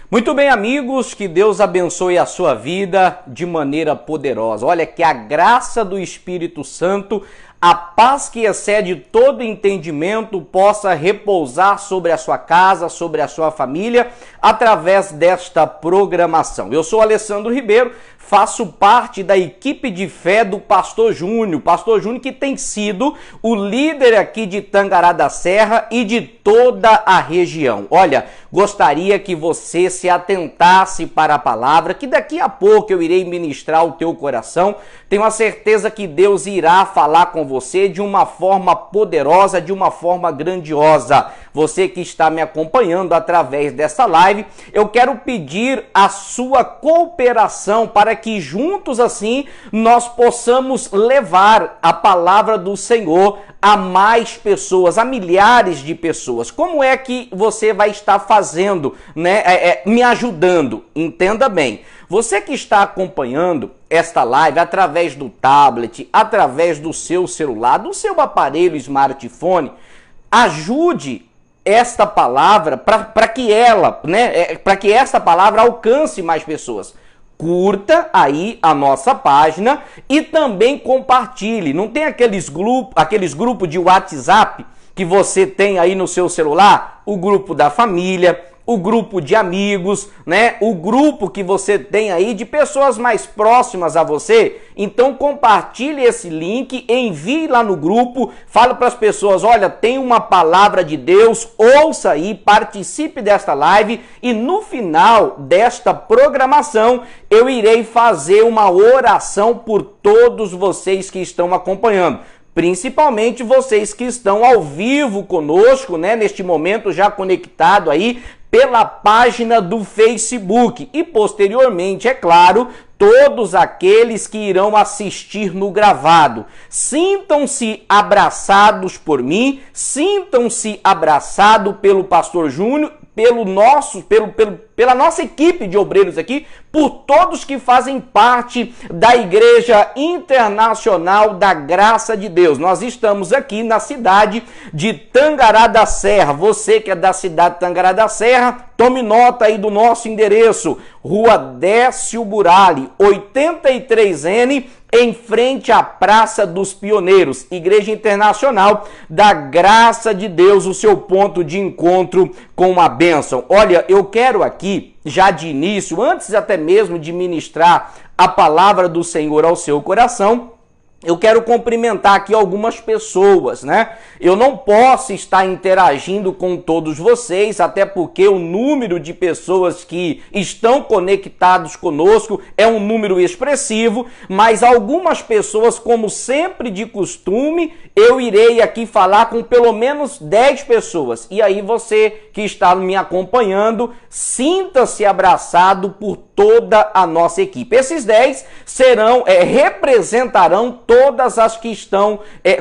Muito bem, amigos, que Deus abençoe a sua vida de maneira poderosa. Olha, que a graça do Espírito Santo, a paz que excede todo entendimento, possa repousar sobre a sua casa, sobre a sua família, através desta programação. Eu sou Alessandro Ribeiro, faço parte da equipe de fé do Pastor Júnior. Pastor Júnior que tem sido o líder aqui de Tangará da Serra e de toda a região. Olha, gostaria que você se atentasse para a palavra, que daqui a pouco eu irei ministrar o teu coração. Tenho a certeza que Deus irá falar com você de uma forma poderosa, de uma forma grandiosa. Você que está me acompanhando através dessa live, eu quero pedir a sua cooperação para que juntos assim nós possamos levar a palavra do Senhor a mais pessoas, a milhares de pessoas. Como é que você vai estar fazendo, né? Me ajudando? Entenda bem. Você que está acompanhando esta live através do tablet, através do seu celular, do seu aparelho smartphone, ajude esta palavra para que ela, né, para que esta palavra alcance mais pessoas. Curta aí a nossa página e também compartilhe. Não tem aqueles grupos de WhatsApp que você tem aí no seu celular? O grupo da família, o grupo de amigos, né? O grupo que você tem aí de pessoas mais próximas a você. Então compartilhe esse link, envie lá no grupo, fale para as pessoas, olha, tem uma palavra de Deus, ouça aí, participe desta live e no final desta programação eu irei fazer uma oração por todos vocês que estão acompanhando. Principalmente vocês que estão ao vivo conosco, né, neste momento já conectado aí pela página do Facebook e posteriormente, é claro, todos aqueles que irão assistir no gravado. Sintam-se abraçados por mim, sintam-se abraçados pelo Pastor Júnior, pela nossa equipe de obreiros aqui, por todos que fazem parte da Igreja Internacional da Graça de Deus. Nós estamos aqui na cidade de Tangará da Serra. Você que é da cidade de Tangará da Serra, tome nota aí do nosso endereço, Rua Décio Burali, 83N, em frente à Praça dos Pioneiros, Igreja Internacional da Graça de Deus, o seu ponto de encontro com a bênção. Olha, eu quero aqui, já de início, antes até mesmo de ministrar a palavra do Senhor ao seu coração, eu quero cumprimentar aqui algumas pessoas, né? Eu não posso estar interagindo com todos vocês, até porque o número de pessoas que estão conectados conosco é um número expressivo, mas algumas pessoas, como sempre de costume, eu irei aqui falar com pelo menos 10 pessoas. E aí você que está me acompanhando, sinta-se abraçado por toda a nossa equipe. Esses 10 representarão todas as que estão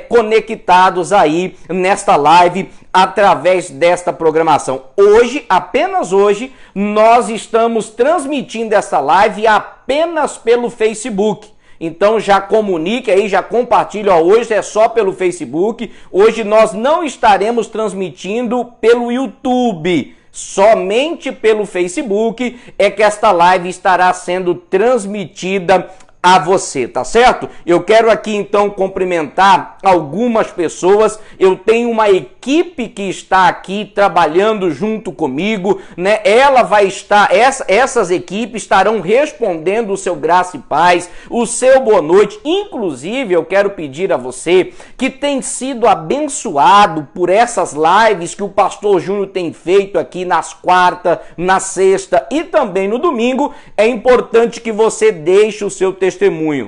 conectados aí nesta live através desta programação. Hoje, apenas hoje, nós estamos transmitindo essa live apenas pelo Facebook. Então já comunique aí, já compartilhe, hoje é só pelo Facebook. Hoje nós não estaremos transmitindo pelo YouTube. Somente pelo Facebook é que esta live estará sendo transmitida a você, tá certo? Eu quero aqui então cumprimentar algumas pessoas. Eu tenho uma equipe que está aqui trabalhando junto comigo, né? Ela vai estar, essas equipes estarão respondendo o seu graça e paz, o seu boa noite. Inclusive, eu quero pedir a você que tem sido abençoado por essas lives que o Pastor Júnior tem feito aqui nas quartas, na sexta e também no domingo. É importante que você deixe o seu testemunho.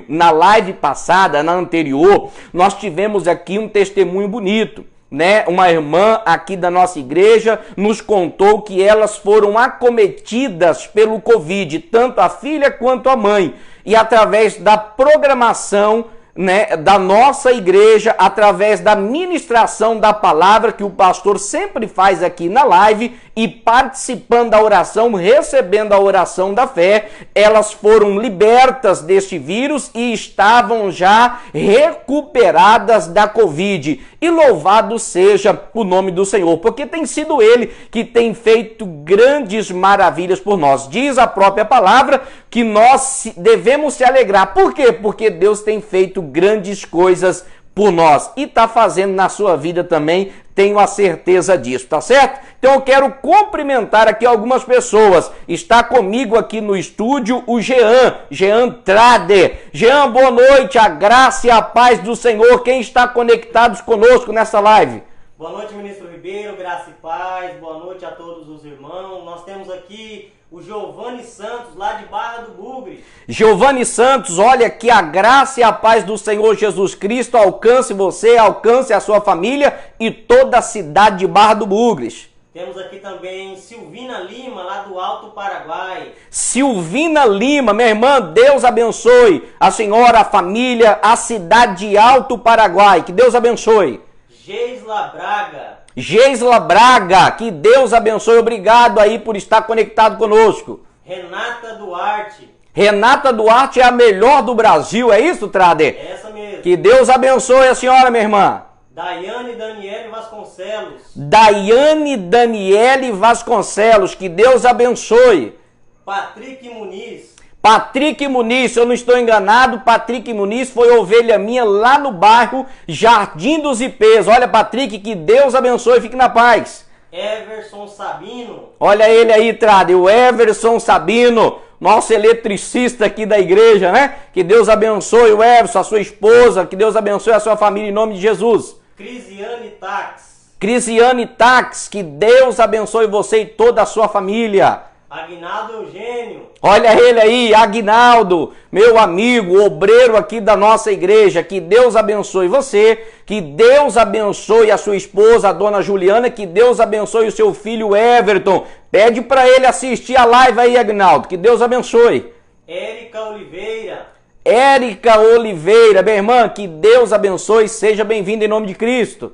Na live passada, na anterior, nós tivemos aqui um testemunho bonito, né? Uma irmã aqui da nossa igreja nos contou que elas foram acometidas pelo Covid, tanto a filha quanto a mãe, e através da programação, né, da nossa igreja, através da ministração da palavra que o pastor sempre faz aqui na live, e participando da oração, recebendo a oração da fé, elas foram libertas deste vírus e estavam já recuperadas da Covid. E louvado seja o nome do Senhor, porque tem sido Ele que tem feito grandes maravilhas por nós. Diz a própria palavra que nós devemos se alegrar. Por quê? Porque Deus tem feito grandes coisas por nós e está fazendo na sua vida também, tenho a certeza disso, tá certo? Então eu quero cumprimentar aqui algumas pessoas. Está comigo aqui no estúdio o Jean Trade. Jean, boa noite, a graça e a paz do Senhor. Quem está conectados conosco nessa live? Boa noite, ministro Ribeiro, graça e paz. Boa noite a todos os irmãos. Nós temos aqui o Giovanni Santos, lá de Barra do Bugre. Giovanni Santos, olha, que a graça e a paz do Senhor Jesus Cristo alcance você, alcance a sua família e toda a cidade de Barra do Bugres. Temos aqui também Silvina Lima, lá do Alto Paraguai. Silvina Lima, minha irmã, Deus abençoe a senhora, a família, a cidade de Alto Paraguai. Que Deus abençoe. Geisla Braga. Geisla Braga, que Deus abençoe. Obrigado aí por estar conectado conosco. Renata Duarte. Renata Duarte é a melhor do Brasil, é isso, Trade? Essa mesmo. Que Deus abençoe a senhora, minha irmã. Daiane Daniele Vasconcelos. Daiane Daniele Vasconcelos, que Deus abençoe. Patrick Muniz. Patrick Muniz, se eu não estou enganado, Patrick Muniz foi ovelha minha lá no bairro Jardim dos Ipês. Olha, Patrick, que Deus abençoe, fique na paz. Everson Sabino. Olha ele aí, Trade, o Everson Sabino, nosso eletricista aqui da igreja, né? Que Deus abençoe o Everson, a sua esposa, que Deus abençoe a sua família em nome de Jesus. Crisiane Tax. Crisiane Tax, que Deus abençoe você e toda a sua família. Aguinaldo Eugênio. Olha ele aí, Aguinaldo, meu amigo, obreiro aqui da nossa igreja. Que Deus abençoe você, que Deus abençoe a sua esposa, a dona Juliana, que Deus abençoe o seu filho Everton. Pede para ele assistir a live aí, Aguinaldo, que Deus abençoe. Érica Oliveira. Érica Oliveira, minha irmã, que Deus abençoe, seja bem-vinda em nome de Cristo.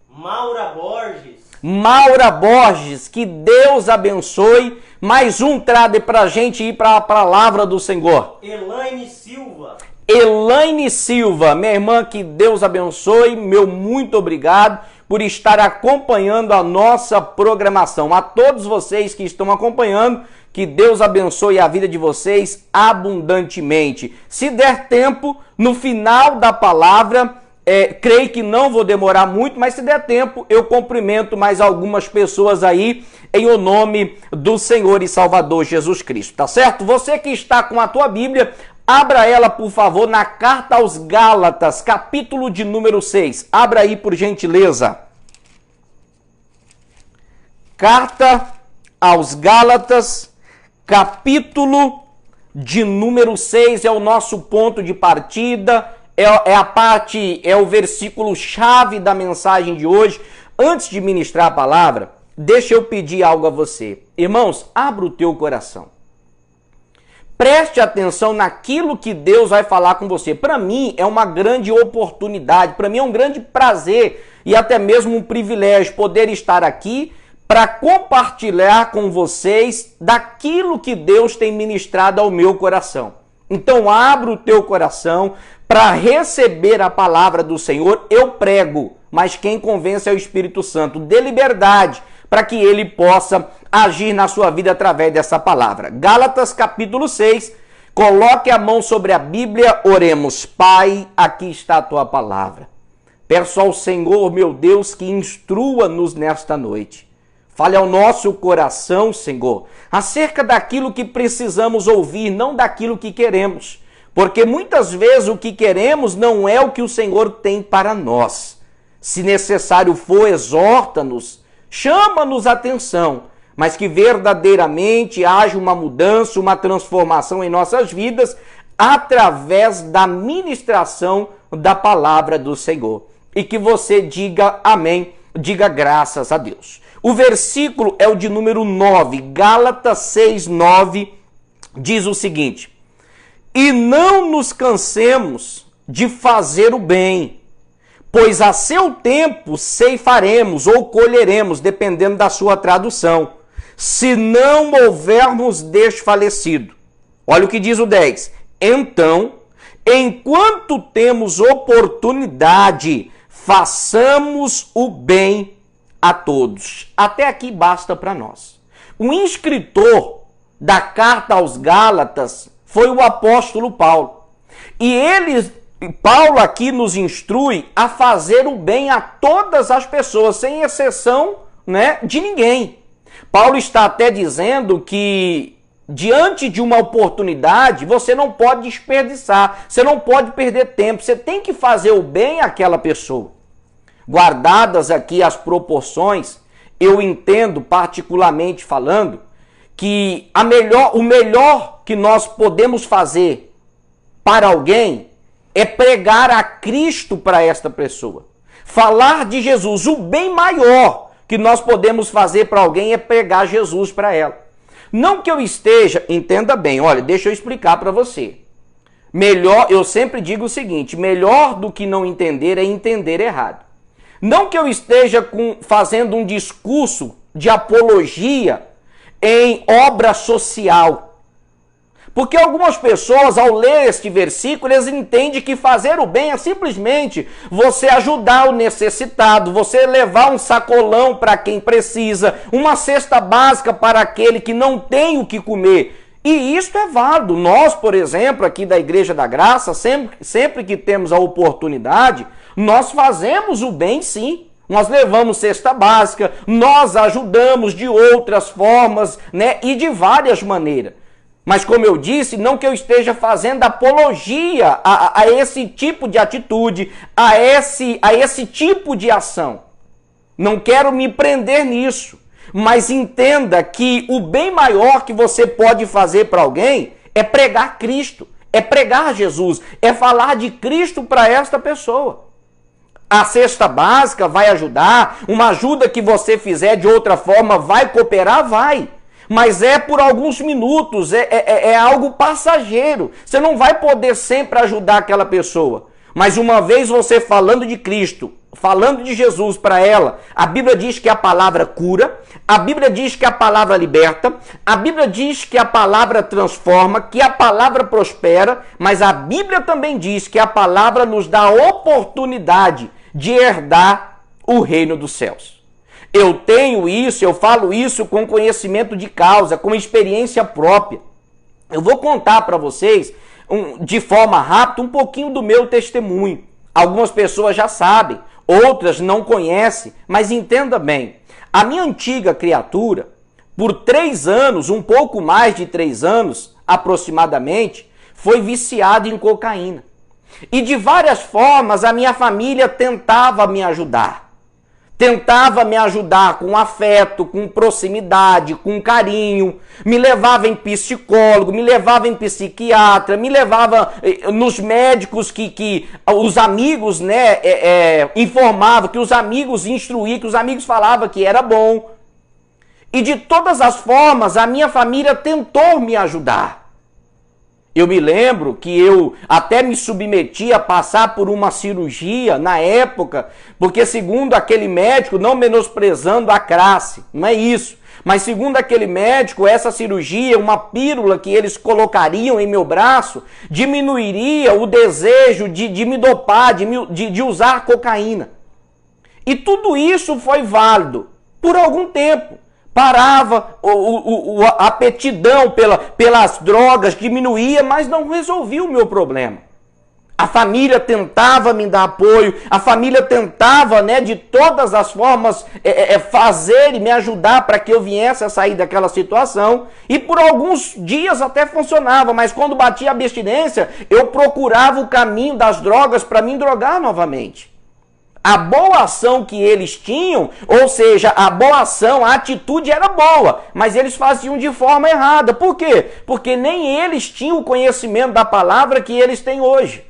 Maura Borges. Maura Borges, que Deus abençoe. Mais um Trade pra gente ir para a palavra do Senhor. Elaine Silva. Elaine Silva, minha irmã, que Deus abençoe. Meu muito obrigado por estar acompanhando a nossa programação. A todos vocês que estão acompanhando, que Deus abençoe a vida de vocês abundantemente. Se der tempo, no final da palavra, creio que não vou demorar muito, mas se der tempo, eu cumprimento mais algumas pessoas aí em o nome do Senhor e Salvador Jesus Cristo, tá certo? Você que está com a tua Bíblia, abra ela, por favor, na carta aos Gálatas, capítulo de número 6. Abra aí, por gentileza. Carta aos Gálatas, capítulo de número 6, é o nosso ponto de partida. É o versículo chave da mensagem de hoje. Antes de ministrar a palavra, deixa eu pedir algo a você. Irmãos, abra o teu coração. Preste atenção naquilo que Deus vai falar com você. Para mim é uma grande oportunidade, para mim é um grande prazer e até mesmo um privilégio poder estar aqui para compartilhar com vocês daquilo que Deus tem ministrado ao meu coração. Então abra o teu coração para receber a palavra do Senhor. Eu prego, mas quem convence é o Espírito Santo. Dê liberdade para que ele possa agir na sua vida através dessa palavra. Gálatas capítulo 6, coloque a mão sobre a Bíblia, oremos. Pai, aqui está a tua palavra. Peço ao Senhor, meu Deus, que instrua-nos nesta noite. Fale ao nosso coração, Senhor, acerca daquilo que precisamos ouvir, não daquilo que queremos. Porque muitas vezes o que queremos não é o que o Senhor tem para nós. Se necessário for, exorta-nos, chama-nos a atenção, mas que verdadeiramente haja uma mudança, uma transformação em nossas vidas através da ministração da palavra do Senhor. E que você diga amém, diga graças a Deus. O versículo é o de número 9, Gálatas 6, 9, diz o seguinte: e não nos cansemos de fazer o bem, pois a seu tempo ceifaremos ou colheremos, dependendo da sua tradução, se não houvermos desfalecido. Olha o que diz o 10. Então, enquanto temos oportunidade, façamos o bem a todos. Até aqui basta para nós. O escritor da carta aos Gálatas foi o apóstolo Paulo. E Paulo aqui nos instrui a fazer o bem a todas as pessoas, sem exceção, de ninguém. Paulo está até dizendo que diante de uma oportunidade, você não pode desperdiçar, você não pode perder tempo, você tem que fazer o bem àquela pessoa. Guardadas aqui as proporções, eu entendo, particularmente falando, que o melhor que nós podemos fazer para alguém é pregar a Cristo para esta pessoa. Falar de Jesus. O bem maior que nós podemos fazer para alguém é pregar Jesus para ela. Não que eu esteja, entenda bem, olha, deixa eu explicar para você. Melhor, eu sempre digo o seguinte, melhor do que não entender é entender errado. Não que eu esteja fazendo um discurso de apologia em obra social. Porque algumas pessoas, ao ler este versículo, eles entendem que fazer o bem é simplesmente você ajudar o necessitado, você levar um sacolão para quem precisa, uma cesta básica para aquele que não tem o que comer. E isso é válido. Nós, por exemplo, aqui da Igreja da Graça, sempre que temos a oportunidade, nós fazemos o bem sim. Nós levamos cesta básica, nós ajudamos de outras formas, e de várias maneiras. Mas como eu disse, não que eu esteja fazendo apologia a esse tipo de atitude, a esse tipo de ação. Não quero me prender nisso. Mas entenda que o bem maior que você pode fazer para alguém é pregar Cristo, é pregar Jesus, é falar de Cristo para esta pessoa. A cesta básica vai ajudar, uma ajuda que você fizer de outra forma vai cooperar, vai. Mas é por alguns minutos, é algo passageiro. Você não vai poder sempre ajudar aquela pessoa. Mas uma vez você falando de Cristo, falando de Jesus para ela, a Bíblia diz que a palavra cura, a Bíblia diz que a palavra liberta, a Bíblia diz que a palavra transforma, que a palavra prospera, mas a Bíblia também diz que a palavra nos dá a oportunidade de herdar o reino dos céus. Eu tenho isso, eu falo isso com conhecimento de causa, com experiência própria. Eu vou contar para vocês, de forma rápida, um pouquinho do meu testemunho. Algumas pessoas já sabem, outras não conhecem, mas entenda bem. A minha antiga criatura, por 3 anos, um pouco mais de 3 anos aproximadamente, foi viciada em cocaína. E de várias formas a minha família tentava me ajudar. Tentava me ajudar com afeto, com proximidade, com carinho, me levava em psicólogo, me levava em psiquiatra, me levava nos médicos que os amigos informavam, que os amigos instruíam, que os amigos falavam que era bom. E de todas as formas a minha família tentou me ajudar. Eu me lembro que eu até me submeti a passar por uma cirurgia na época, porque segundo aquele médico, não menosprezando a classe, não é isso, mas segundo aquele médico, essa cirurgia, uma pílula que eles colocariam em meu braço, diminuiria o desejo de me dopar, de usar cocaína. E tudo isso foi válido por algum tempo. Parava, a aptidão pelas drogas diminuía, mas não resolvia o meu problema. A família tentava me dar apoio, a família tentava, de todas as formas, fazer e me ajudar para que eu viesse a sair daquela situação. E por alguns dias até funcionava, mas quando batia a abstinência, eu procurava o caminho das drogas para me drogar novamente. A boa ação que eles tinham, ou seja, a boa ação, a atitude era boa, mas eles faziam de forma errada. Por quê? Porque nem eles tinham o conhecimento da palavra que eles têm hoje.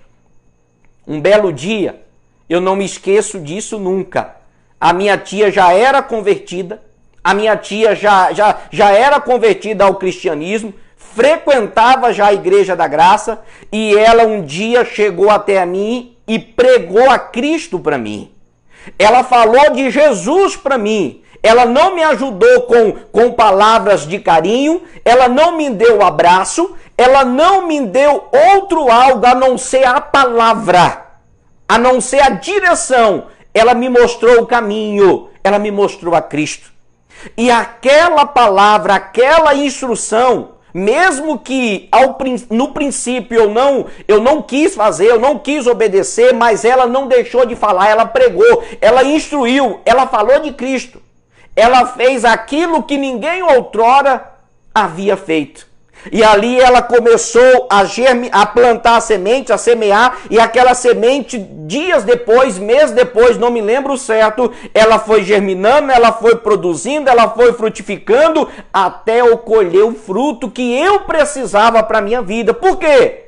Um belo dia, eu não me esqueço disso nunca. A minha tia já era convertida, a minha tia já era convertida ao cristianismo, frequentava já a Igreja da Graça, e ela um dia chegou até a mim e pregou a Cristo para mim. Ela falou de Jesus para mim. ela não me ajudou com palavras de carinho, ela não me deu abraço, ela não me deu outro algo a não ser a palavra, a não ser a direção. Ela me mostrou o caminho, ela me mostrou a Cristo. E aquela palavra, aquela instrução, mesmo que no princípio eu não quis fazer, eu não quis obedecer, mas ela não deixou de falar, ela pregou, ela instruiu, ela falou de Cristo. Ela fez aquilo que ninguém outrora havia feito. E ali ela começou a plantar a semente, a semear, e aquela semente, dias depois, mês depois, não me lembro certo, ela foi germinando, ela foi produzindo, ela foi frutificando, até eu colher o fruto que eu precisava para a minha vida. Por quê?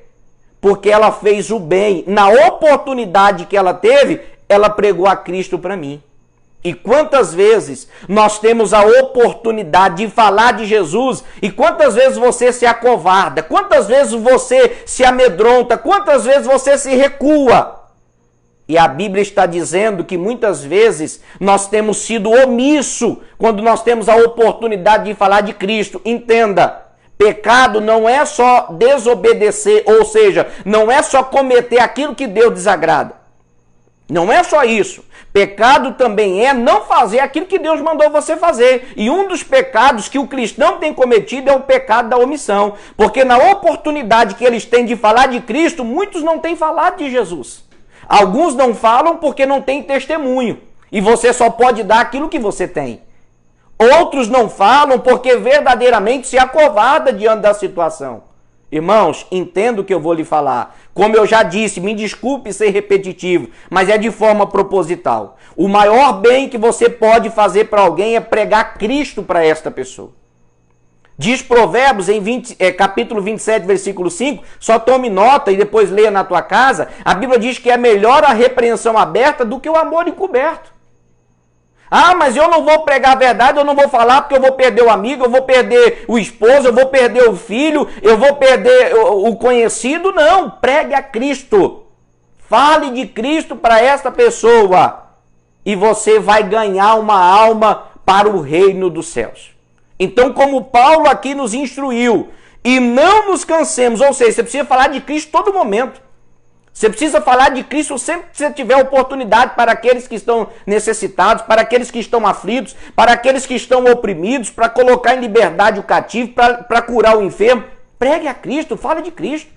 Porque ela fez o bem. Na oportunidade que ela teve, ela pregou a Cristo para mim. E quantas vezes nós temos a oportunidade de falar de Jesus e quantas vezes você se acovarda, quantas vezes você se amedronta, quantas vezes você se recua. E a Bíblia está dizendo que muitas vezes nós temos sido omisso quando nós temos a oportunidade de falar de Cristo. Entenda, pecado não é só desobedecer, ou seja, não é só cometer aquilo que Deus desagrada. Não é só isso. Pecado também é não fazer aquilo que Deus mandou você fazer. E um dos pecados que o cristão tem cometido é o pecado da omissão. Porque na oportunidade que eles têm de falar de Cristo, muitos não têm falado de Jesus. Alguns não falam porque não têm testemunho. E você só pode dar aquilo que você tem. Outros não falam porque verdadeiramente se acovarda diante da situação. Irmãos, entendo o que eu vou lhe falar. Como eu já disse, me desculpe ser repetitivo, mas é de forma proposital. O maior bem que você pode fazer para alguém é pregar Cristo para esta pessoa. Diz Provérbios, capítulo 27, versículo 5, só tome nota e depois leia na tua casa, a Bíblia diz que é melhor a repreensão aberta do que o amor encoberto. Ah, mas eu não vou pregar a verdade, eu não vou falar porque eu vou perder o amigo, eu vou perder o esposo, eu vou perder o filho, eu vou perder o conhecido. Não, pregue a Cristo. Fale de Cristo para esta pessoa e você vai ganhar uma alma para o reino dos céus. Então, como Paulo aqui nos instruiu, e não nos cansemos, ou seja, você precisa falar de Cristo todo momento. Você precisa falar de Cristo sempre que você tiver oportunidade para aqueles que estão necessitados, para aqueles que estão aflitos, para aqueles que estão oprimidos, para colocar em liberdade o cativo, para curar o enfermo. Pregue a Cristo, fale de Cristo.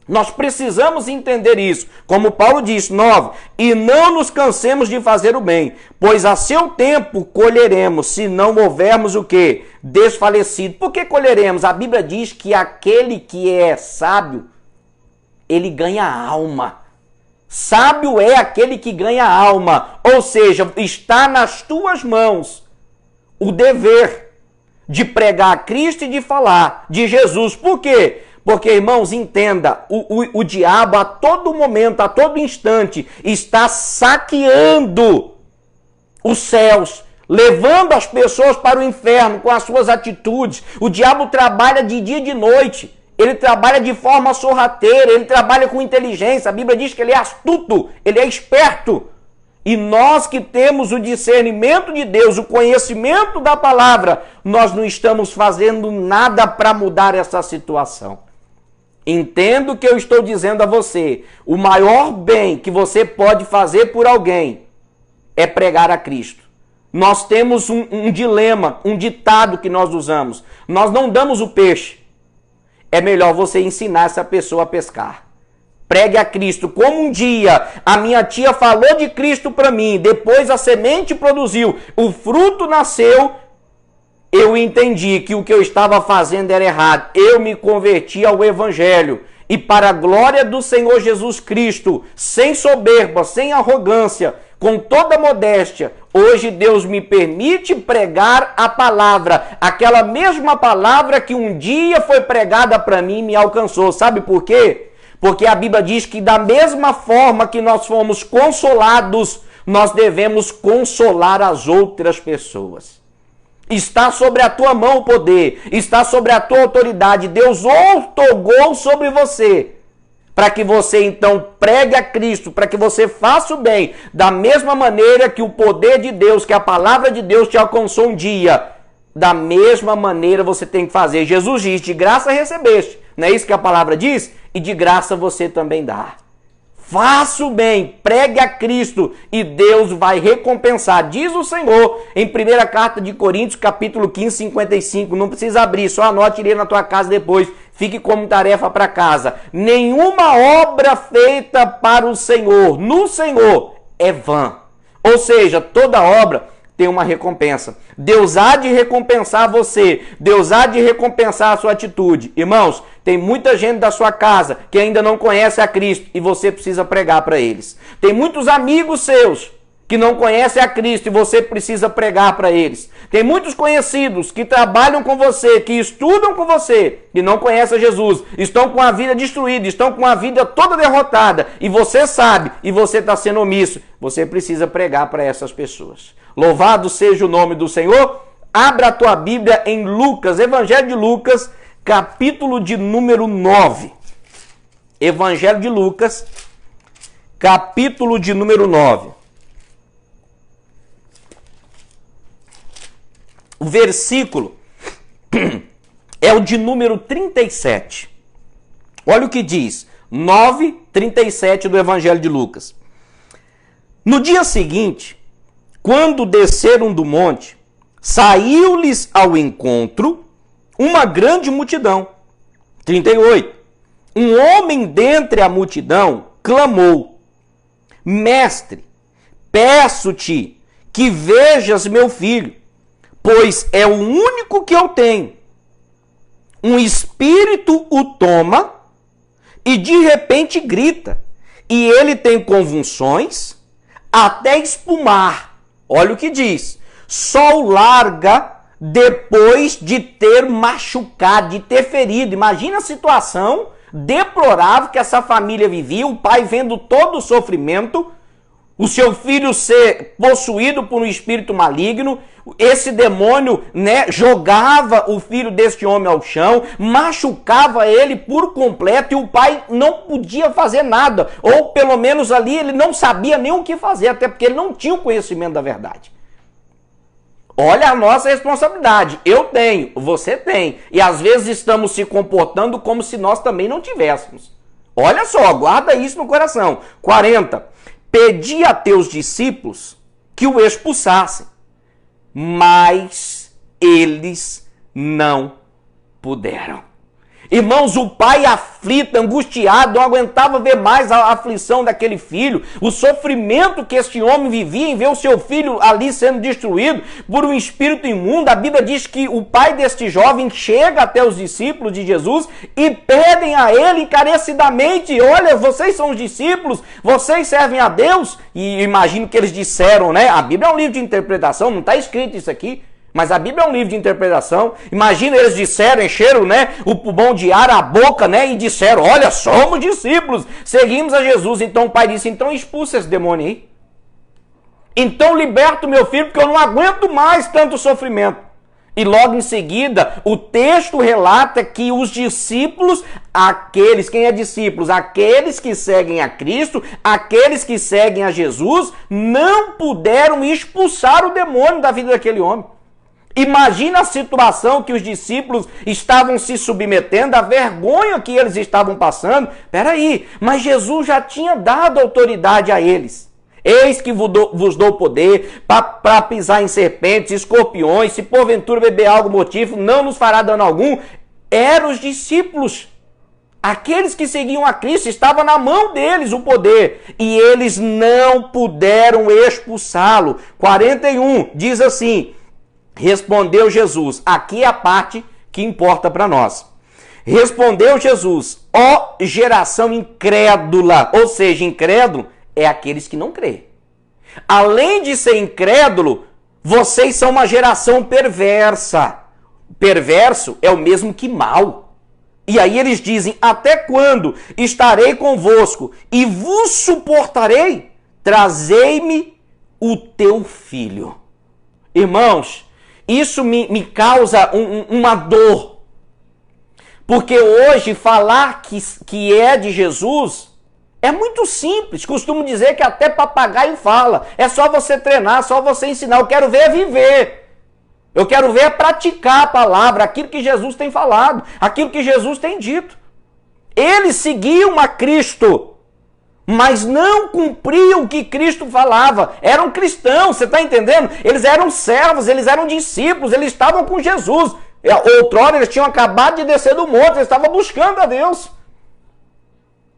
Nós precisamos entender isso. Como Paulo diz, 9, e não nos cansemos de fazer o bem, pois a seu tempo colheremos, se não houvermos o quê? Desfalecido. Por que colheremos? A Bíblia diz que aquele que é sábio, ele ganha alma. Sábio é aquele que ganha alma. Ou seja, está nas tuas mãos o dever de pregar a Cristo e de falar de Jesus. Por quê? Porque, irmãos, entenda, o diabo a todo momento, a todo instante, está saqueando os céus, levando as pessoas para o inferno com as suas atitudes. O diabo trabalha de dia e de noite. Ele trabalha de forma sorrateira, ele trabalha com inteligência. A Bíblia diz que ele é astuto, ele é esperto. E nós que temos o discernimento de Deus, o conhecimento da palavra, nós não estamos fazendo nada para mudar essa situação. Entendo o que eu estou dizendo a você. O maior bem que você pode fazer por alguém é pregar a Cristo. Nós temos um dilema, um ditado que nós usamos. Nós não damos o peixe. É melhor você ensinar essa pessoa a pescar. Pregue a Cristo. Como um dia a minha tia falou de Cristo para mim, depois a semente produziu, o fruto nasceu, eu entendi que o que eu estava fazendo era errado. Eu me converti ao Evangelho. E para a glória do Senhor Jesus Cristo, sem soberba, sem arrogância, com toda modéstia, hoje Deus me permite pregar a palavra, aquela mesma palavra que um dia foi pregada para mim e me alcançou. Sabe por quê? Porque a Bíblia diz que da mesma forma que nós fomos consolados, nós devemos consolar as outras pessoas. Está sobre a tua mão o poder, está sobre a tua autoridade. Deus outorgou sobre você para que você então pregue a Cristo, para que você faça o bem, da mesma maneira que o poder de Deus, que a palavra de Deus te alcançou um dia, da mesma maneira você tem que fazer. Jesus diz, de graça recebeste, não é isso que a palavra diz? E de graça você também dá. Faça o bem, pregue a Cristo e Deus vai recompensar. Diz o Senhor em 1ª carta de Coríntios, capítulo 15, 55. Não precisa abrir, só anote ele na tua casa depois. Fique como tarefa para casa. Nenhuma obra feita para o Senhor, no Senhor, é vã. Ou seja, toda obra tem uma recompensa. Deus há de recompensar você. Deus há de recompensar a sua atitude. Irmãos, tem muita gente da sua casa que ainda não conhece a Cristo e você precisa pregar para eles. Tem muitos amigos seus que não conhecem a Cristo e você precisa pregar para eles. Tem muitos conhecidos que trabalham com você, que estudam com você, que não conhecem a Jesus, estão com a vida destruída, estão com a vida toda derrotada e você sabe e você está sendo omisso. Você precisa pregar para essas pessoas. Louvado seja o nome do Senhor. Abra a tua Bíblia em Lucas, Evangelho de Lucas, capítulo de número 9. Evangelho de Lucas, capítulo de número 9. O versículo é o de número 37. Olha o que diz, 9:37 do Evangelho de Lucas. No dia seguinte, quando desceram do monte, saiu-lhes ao encontro uma grande multidão. 38. Um homem dentre a multidão clamou: Mestre, peço-te que vejas meu filho, pois é o único que eu tenho. Um espírito o toma e de repente grita, e ele tem convulsões até espumar. Olha o que diz. Só o larga depois de ter machucado, de ter ferido. Imagina a situação deplorável que essa família vivia, o pai vendo todo o sofrimento, o seu filho ser possuído por um espírito maligno, esse demônio, jogava o filho deste homem ao chão, machucava ele por completo e o pai não podia fazer nada, ou pelo menos ali ele não sabia nem o que fazer, até porque ele não tinha o conhecimento da verdade. Olha a nossa responsabilidade, eu tenho, você tem, e às vezes estamos se comportando como se nós também não tivéssemos. Olha só, guarda isso no coração. 40. Pedi a teus discípulos que o expulsassem, mas eles não puderam. Irmãos, o pai aflito, angustiado, não aguentava ver mais a aflição daquele filho, o sofrimento que este homem vivia em ver o seu filho ali sendo destruído por um espírito imundo. A Bíblia diz que o pai deste jovem chega até os discípulos de Jesus e pedem a ele encarecidamente: olha, vocês são os discípulos, vocês servem a Deus? E imagino que eles disseram, a Bíblia é um livro de interpretação, não está escrito isso aqui. Mas a Bíblia é um livro de interpretação. Imagina, eles disseram, encheram o pulmão de ar, a boca, e disseram: olha, somos discípulos, seguimos a Jesus. Então o pai disse: então expulsa esse demônio aí. Então liberta o meu filho, porque eu não aguento mais tanto sofrimento. E logo em seguida, o texto relata que os discípulos, quem é discípulos? Aqueles que seguem a Cristo, aqueles que seguem a Jesus, não puderam expulsar o demônio da vida daquele homem. Imagina a situação que os discípulos estavam se submetendo, a vergonha que eles estavam passando. Peraí, mas Jesus já tinha dado autoridade a eles. Eis que vos dou poder para pisar em serpentes, escorpiões, se porventura beber algo motivo, não nos fará dano algum. Eram os discípulos. Aqueles que seguiam a Cristo, estava na mão deles o poder. E eles não puderam expulsá-lo. 41 diz assim: respondeu Jesus, aqui é a parte que importa para nós. Respondeu Jesus: ó geração incrédula, ou seja, incrédulo é aqueles que não crê. Além de ser incrédulo, vocês são uma geração perversa. Perverso é o mesmo que mau. E aí eles dizem: até quando estarei convosco e vos suportarei? Trazei-me o teu filho. Irmãos, isso me causa uma dor. Porque hoje falar que é de Jesus é muito simples. Costumo dizer que até papagaio fala. É só você treinar, só você ensinar. Eu quero ver é viver. Eu quero ver é praticar a palavra, aquilo que Jesus tem falado, aquilo que Jesus tem dito. Eles seguiam a Cristo, mas não cumpriam o que Cristo falava. Eram cristãos, você está entendendo? Eles eram servos, eles eram discípulos, eles estavam com Jesus. Outrora eles tinham acabado de descer do monte, eles estavam buscando a Deus.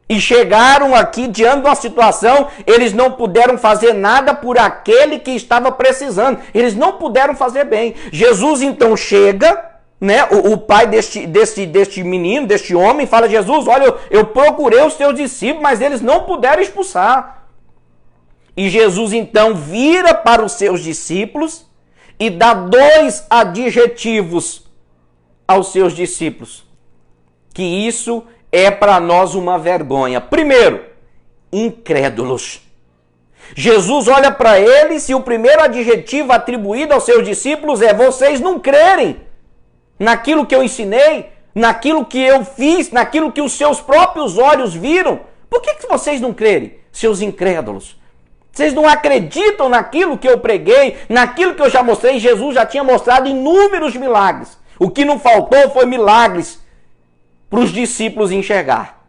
E chegaram aqui diante de uma situação, eles não puderam fazer nada por aquele que estava precisando. Eles não puderam fazer bem. Jesus então chega, né? O pai deste menino, deste homem, fala: Jesus, olha, eu procurei os teus discípulos, mas eles não puderam expulsar. E Jesus então vira para os seus discípulos e dá 2 adjetivos aos seus discípulos. Que isso é para nós uma vergonha. Primeiro, incrédulos. Jesus olha para eles e o primeiro adjetivo atribuído aos seus discípulos é: vocês não crerem naquilo que eu ensinei, naquilo que eu fiz, naquilo que os seus próprios olhos viram. Por que vocês não crerem, seus incrédulos? Vocês não acreditam naquilo que eu preguei, naquilo que eu já mostrei? Jesus já tinha mostrado inúmeros milagres. O que não faltou foi milagres para os discípulos enxergar.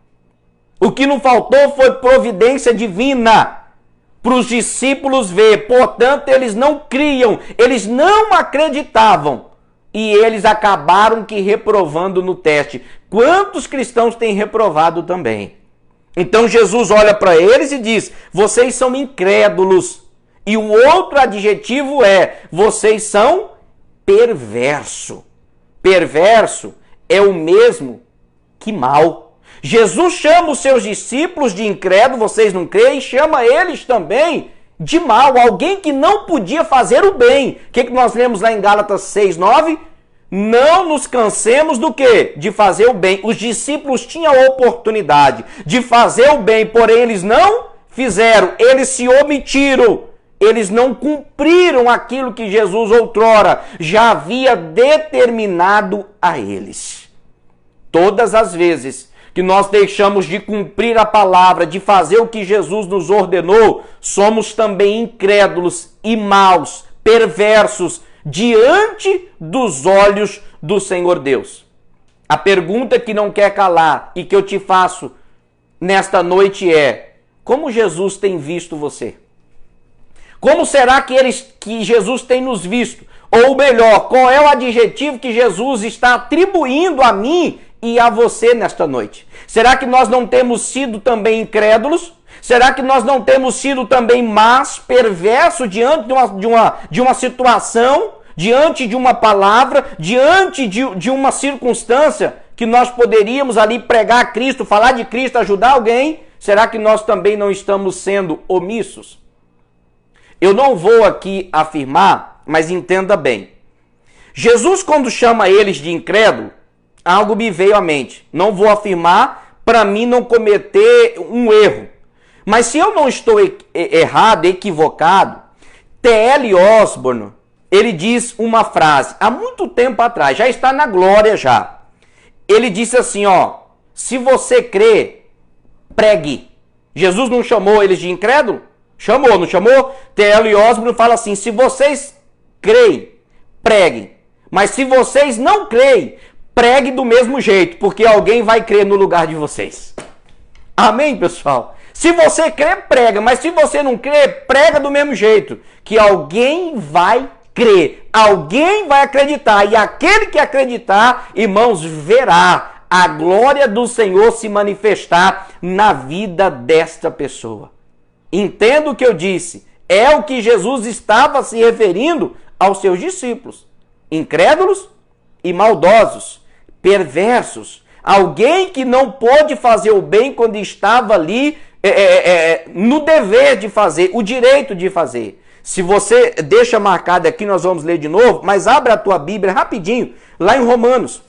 O que não faltou foi providência divina para os discípulos ver. Portanto, eles não criam, eles não acreditavam. E eles acabaram que reprovando no teste. Quantos cristãos têm reprovado também? Então Jesus olha para eles e diz: vocês são incrédulos. E o outro adjetivo é: vocês são perverso. Perverso é o mesmo que mal. Jesus chama os seus discípulos de incrédulo, vocês não creem, e chama eles também de mal, alguém que não podia fazer o bem. O que nós lemos lá em Gálatas 6:9? Não nos cansemos do quê? De fazer o bem. Os discípulos tinham a oportunidade de fazer o bem, porém eles não fizeram, eles se omitiram. Eles não cumpriram aquilo que Jesus outrora já havia determinado a eles. Todas as vezes que nós deixamos de cumprir a palavra, de fazer o que Jesus nos ordenou, somos também incrédulos e maus, perversos, diante dos olhos do Senhor Deus. A pergunta que não quer calar e que eu te faço nesta noite é: como Jesus tem visto você? Como será que Jesus tem nos visto? Ou melhor, qual é o adjetivo que Jesus está atribuindo a mim e a você nesta noite? Será que nós não temos sido também incrédulos? Será que nós não temos sido também más, perversos diante de uma situação, diante de uma palavra, diante de uma circunstância que nós poderíamos ali pregar a Cristo, falar de Cristo, ajudar alguém? Será que nós também não estamos sendo omissos? Eu não vou aqui afirmar, mas entenda bem. Jesus, quando chama eles de incrédulo, algo me veio à mente. Não vou afirmar para mim não cometer um erro. Mas se eu não estou errado, equivocado, T.L. Osborne, ele diz uma frase, há muito tempo atrás, já está na glória já. Ele disse assim, se você crê, pregue. Jesus não chamou eles de incrédulo? Chamou, não chamou? T.L. Osborne fala assim: se vocês creem, preguem. Mas se vocês não creem, pregue do mesmo jeito, porque alguém vai crer no lugar de vocês. Amém, pessoal? Se você crê, prega. Mas se você não crê, prega do mesmo jeito, que alguém vai crer. Alguém vai acreditar. E aquele que acreditar, irmãos, verá a glória do Senhor se manifestar na vida desta pessoa. Entenda o que eu disse. É o que Jesus estava se referindo aos seus discípulos. Incrédulos e maldosos, perversos. Alguém que não pôde fazer o bem quando estava ali no dever de fazer, o direito de fazer. Se você deixa marcado aqui, nós vamos ler de novo, mas abre a tua Bíblia rapidinho, lá em Romanos.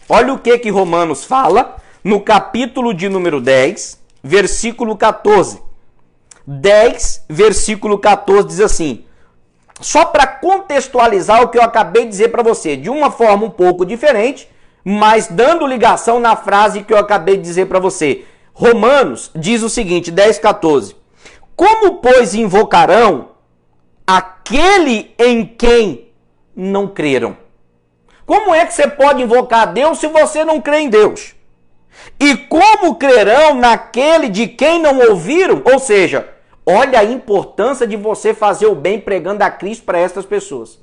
Olha o que Romanos fala no capítulo de número 10, versículo 14. 10, versículo 14 diz assim: só para contextualizar o que eu acabei de dizer para você, de uma forma um pouco diferente, mas dando ligação na frase que eu acabei de dizer para você. Romanos diz o seguinte, 10:14. Como, pois, invocarão aquele em quem não creram? Como é que você pode invocar a Deus se você não crê em Deus? E como crerão naquele de quem não ouviram? Ou seja, olha a importância de você fazer o bem pregando a Cristo para essas pessoas.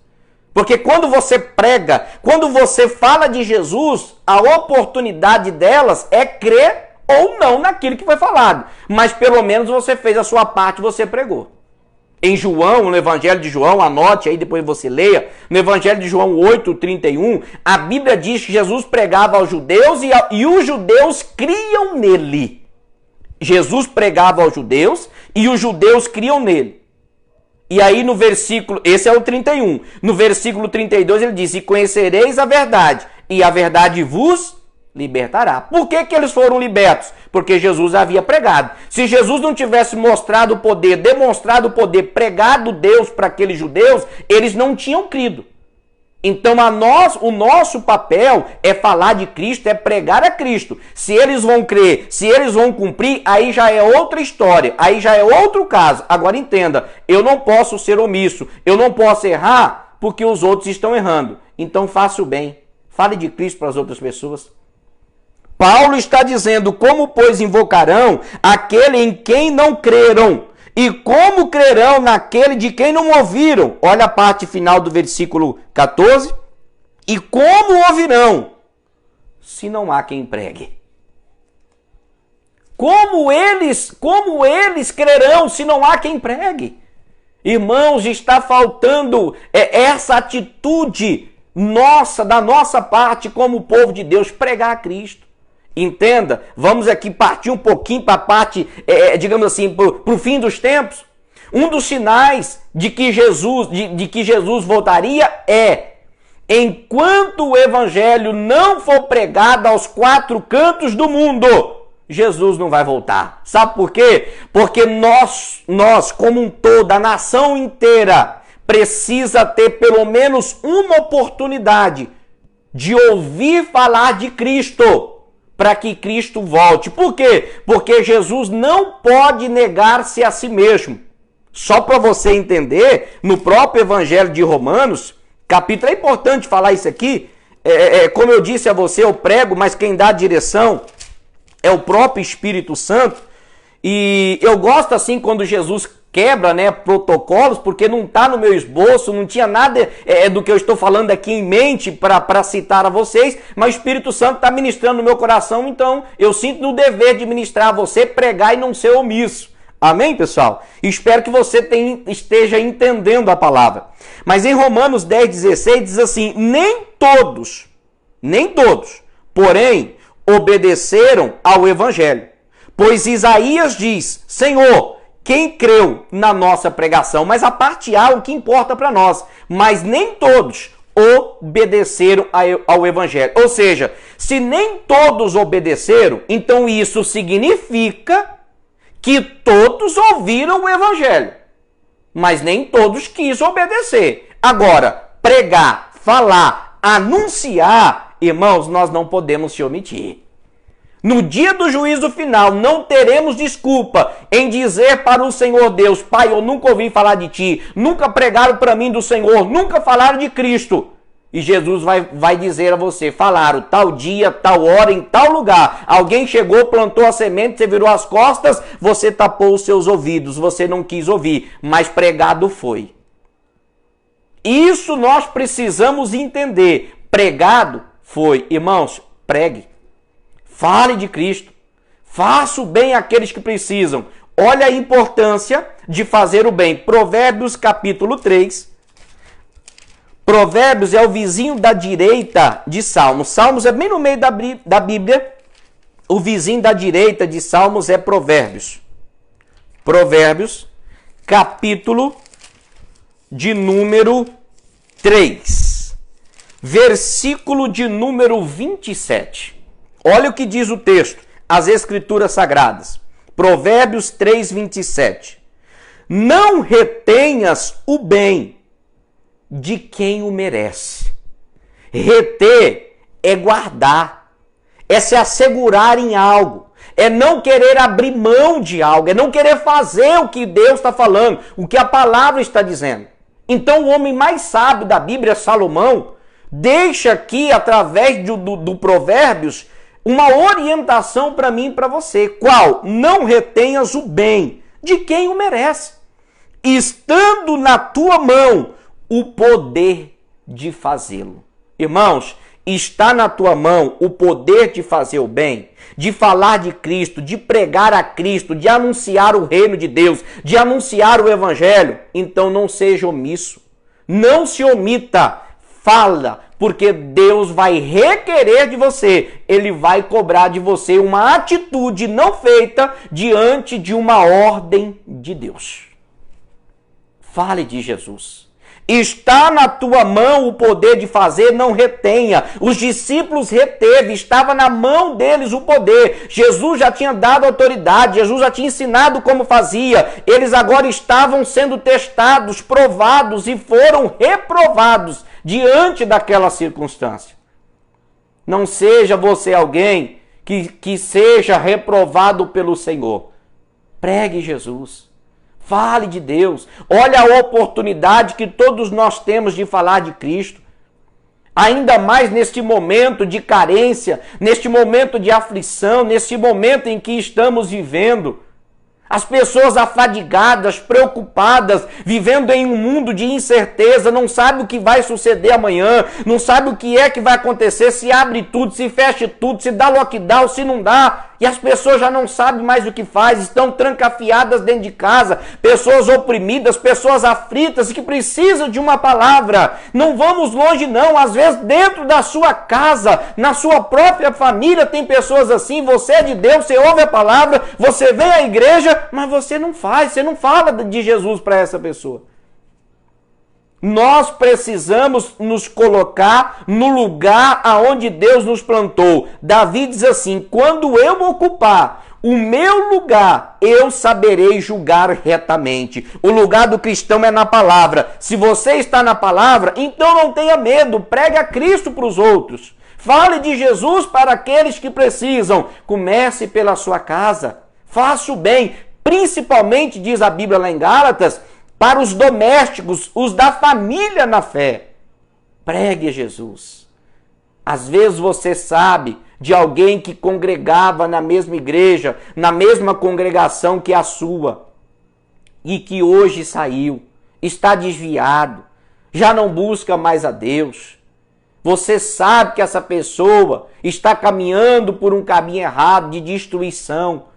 Porque quando você prega, quando você fala de Jesus, a oportunidade delas é crer ou não naquilo que foi falado. Mas pelo menos você fez a sua parte, você pregou. Em João, no Evangelho de João, anote aí, depois você leia, no Evangelho de João 8:31, a Bíblia diz que Jesus pregava aos judeus e os judeus criam nele. Jesus pregava aos judeus e os judeus criam nele. E aí no versículo, esse é o 31, no versículo 32 ele diz, e conhecereis a verdade, e a verdade vos libertará. Por que que eles foram libertos? Porque Jesus havia pregado. Se Jesus não tivesse mostrado o poder, demonstrado o poder, pregado Deus para aqueles judeus, eles não tinham crido. Então o nosso papel é falar de Cristo, é pregar a Cristo. Se eles vão crer, se eles vão cumprir, aí já é outra história, aí já é outro caso. Agora entenda, eu não posso ser omisso, eu não posso errar porque os outros estão errando. Então faça o bem, fale de Cristo para as outras pessoas. Paulo está dizendo, como, pois, invocarão aquele em quem não creram? E como crerão naquele de quem não ouviram? Olha a parte final do versículo 14. E como ouvirão, se não há quem pregue? Como eles crerão, se não há quem pregue? Irmãos, está faltando essa atitude nossa, da nossa parte como povo de Deus, pregar a Cristo. Entenda, vamos aqui partir um pouquinho para a parte, digamos assim, para o fim dos tempos. Um dos sinais de que Jesus voltaria é, enquanto o evangelho não for pregado aos quatro cantos do mundo, Jesus não vai voltar. Sabe por quê? Porque nós como um todo, a nação inteira, precisa ter pelo menos uma oportunidade de ouvir falar de Cristo, para que Cristo volte. Por quê? Porque Jesus não pode negar-se a si mesmo. Só para você entender, no próprio Evangelho de Romanos, capítulo, é importante falar isso aqui, como eu disse a você, eu prego, mas quem dá a direção é o próprio Espírito Santo. E eu gosto assim quando Jesus quebra, protocolos, porque não está no meu esboço, não tinha nada do que eu estou falando aqui em mente para citar a vocês, mas o Espírito Santo está ministrando no meu coração, então eu sinto no dever de ministrar a você, pregar e não ser omisso. Amém, pessoal? Espero que você esteja entendendo a palavra. Mas em Romanos 10:16 diz assim, nem todos, porém, obedeceram ao Evangelho. Pois Isaías diz, Senhor, quem creu na nossa pregação? Mas a parte A, o que importa para nós. Mas nem todos obedeceram ao Evangelho. Ou seja, se nem todos obedeceram, então isso significa que todos ouviram o Evangelho. Mas nem todos quis obedecer. Agora, pregar, falar, anunciar, irmãos, nós não podemos se omitir. No dia do juízo final, não teremos desculpa em dizer para o Senhor Deus, Pai, eu nunca ouvi falar de Ti, nunca pregaram para mim do Senhor, nunca falaram de Cristo. E Jesus vai dizer a você, falaram tal dia, tal hora, em tal lugar. Alguém chegou, plantou a semente, você virou as costas, você tapou os seus ouvidos, você não quis ouvir, mas pregado foi. Isso nós precisamos entender. Pregado foi. Irmãos, pregue. Fale de Cristo. Faça o bem àqueles que precisam. Olha a importância de fazer o bem. Provérbios capítulo 3. Provérbios é o vizinho da direita de Salmos. Salmos é bem no meio da Bíblia. O vizinho da direita de Salmos é Provérbios. Provérbios, capítulo de número 3. Versículo de número 27. Olha o que diz o texto, as Escrituras Sagradas. Provérbios 3, 27. Não retenhas o bem de quem o merece. Reter é guardar, é se assegurar em algo, é não querer abrir mão de algo, é não querer fazer o que Deus está falando, o que a palavra está dizendo. Então o homem mais sábio da Bíblia, Salomão, deixa aqui, através do Provérbios, uma orientação para mim e para você. Qual? Não retenhas o bem de quem o merece, estando na tua mão o poder de fazê-lo. Irmãos, está na tua mão o poder de fazer o bem, de falar de Cristo, de pregar a Cristo, de anunciar o reino de Deus, de anunciar o evangelho. Então não seja omisso, não se omita, fala, porque Deus vai requerer de você, Ele vai cobrar de você uma atitude não feita diante de uma ordem de Deus. Fale de Jesus. Está na tua mão o poder de fazer, não retenha. Os discípulos reteve, estava na mão deles o poder. Jesus já tinha dado autoridade, Jesus já tinha ensinado como fazia. Eles agora estavam sendo testados, provados e foram reprovados diante daquela circunstância. Não seja você alguém que seja reprovado pelo Senhor. Pregue Jesus. Fale de Deus. Olha a oportunidade que todos nós temos de falar de Cristo. Ainda mais neste momento de carência, neste momento de aflição, neste momento em que estamos vivendo. As pessoas afadigadas, preocupadas, vivendo em um mundo de incerteza, não sabe o que vai suceder amanhã, não sabe o que é que vai acontecer, se abre tudo, se fecha tudo, se dá lockdown, se não dá. E as pessoas já não sabem mais o que faz, estão trancafiadas dentro de casa, pessoas oprimidas, pessoas aflitas que precisam de uma palavra. Não vamos longe não, às vezes dentro da sua casa, na sua própria família tem pessoas assim, você é de Deus, você ouve a palavra, você vem à igreja, mas você não faz, você não fala de Jesus para essa pessoa. Nós precisamos nos colocar no lugar aonde Deus nos plantou. Davi diz assim: quando eu ocupar o meu lugar, eu saberei julgar retamente. O lugar do cristão é na palavra. Se você está na palavra, então não tenha medo, pregue a Cristo para os outros. Fale de Jesus para aqueles que precisam. Comece pela sua casa. Faça o bem, principalmente, diz a Bíblia lá em Gálatas, para os domésticos, os da família na fé. Pregue Jesus. Às vezes você sabe de alguém que congregava na mesma igreja, na mesma congregação que a sua, e que hoje saiu, está desviado, já não busca mais a Deus. Você sabe que essa pessoa está caminhando por um caminho errado de destruição.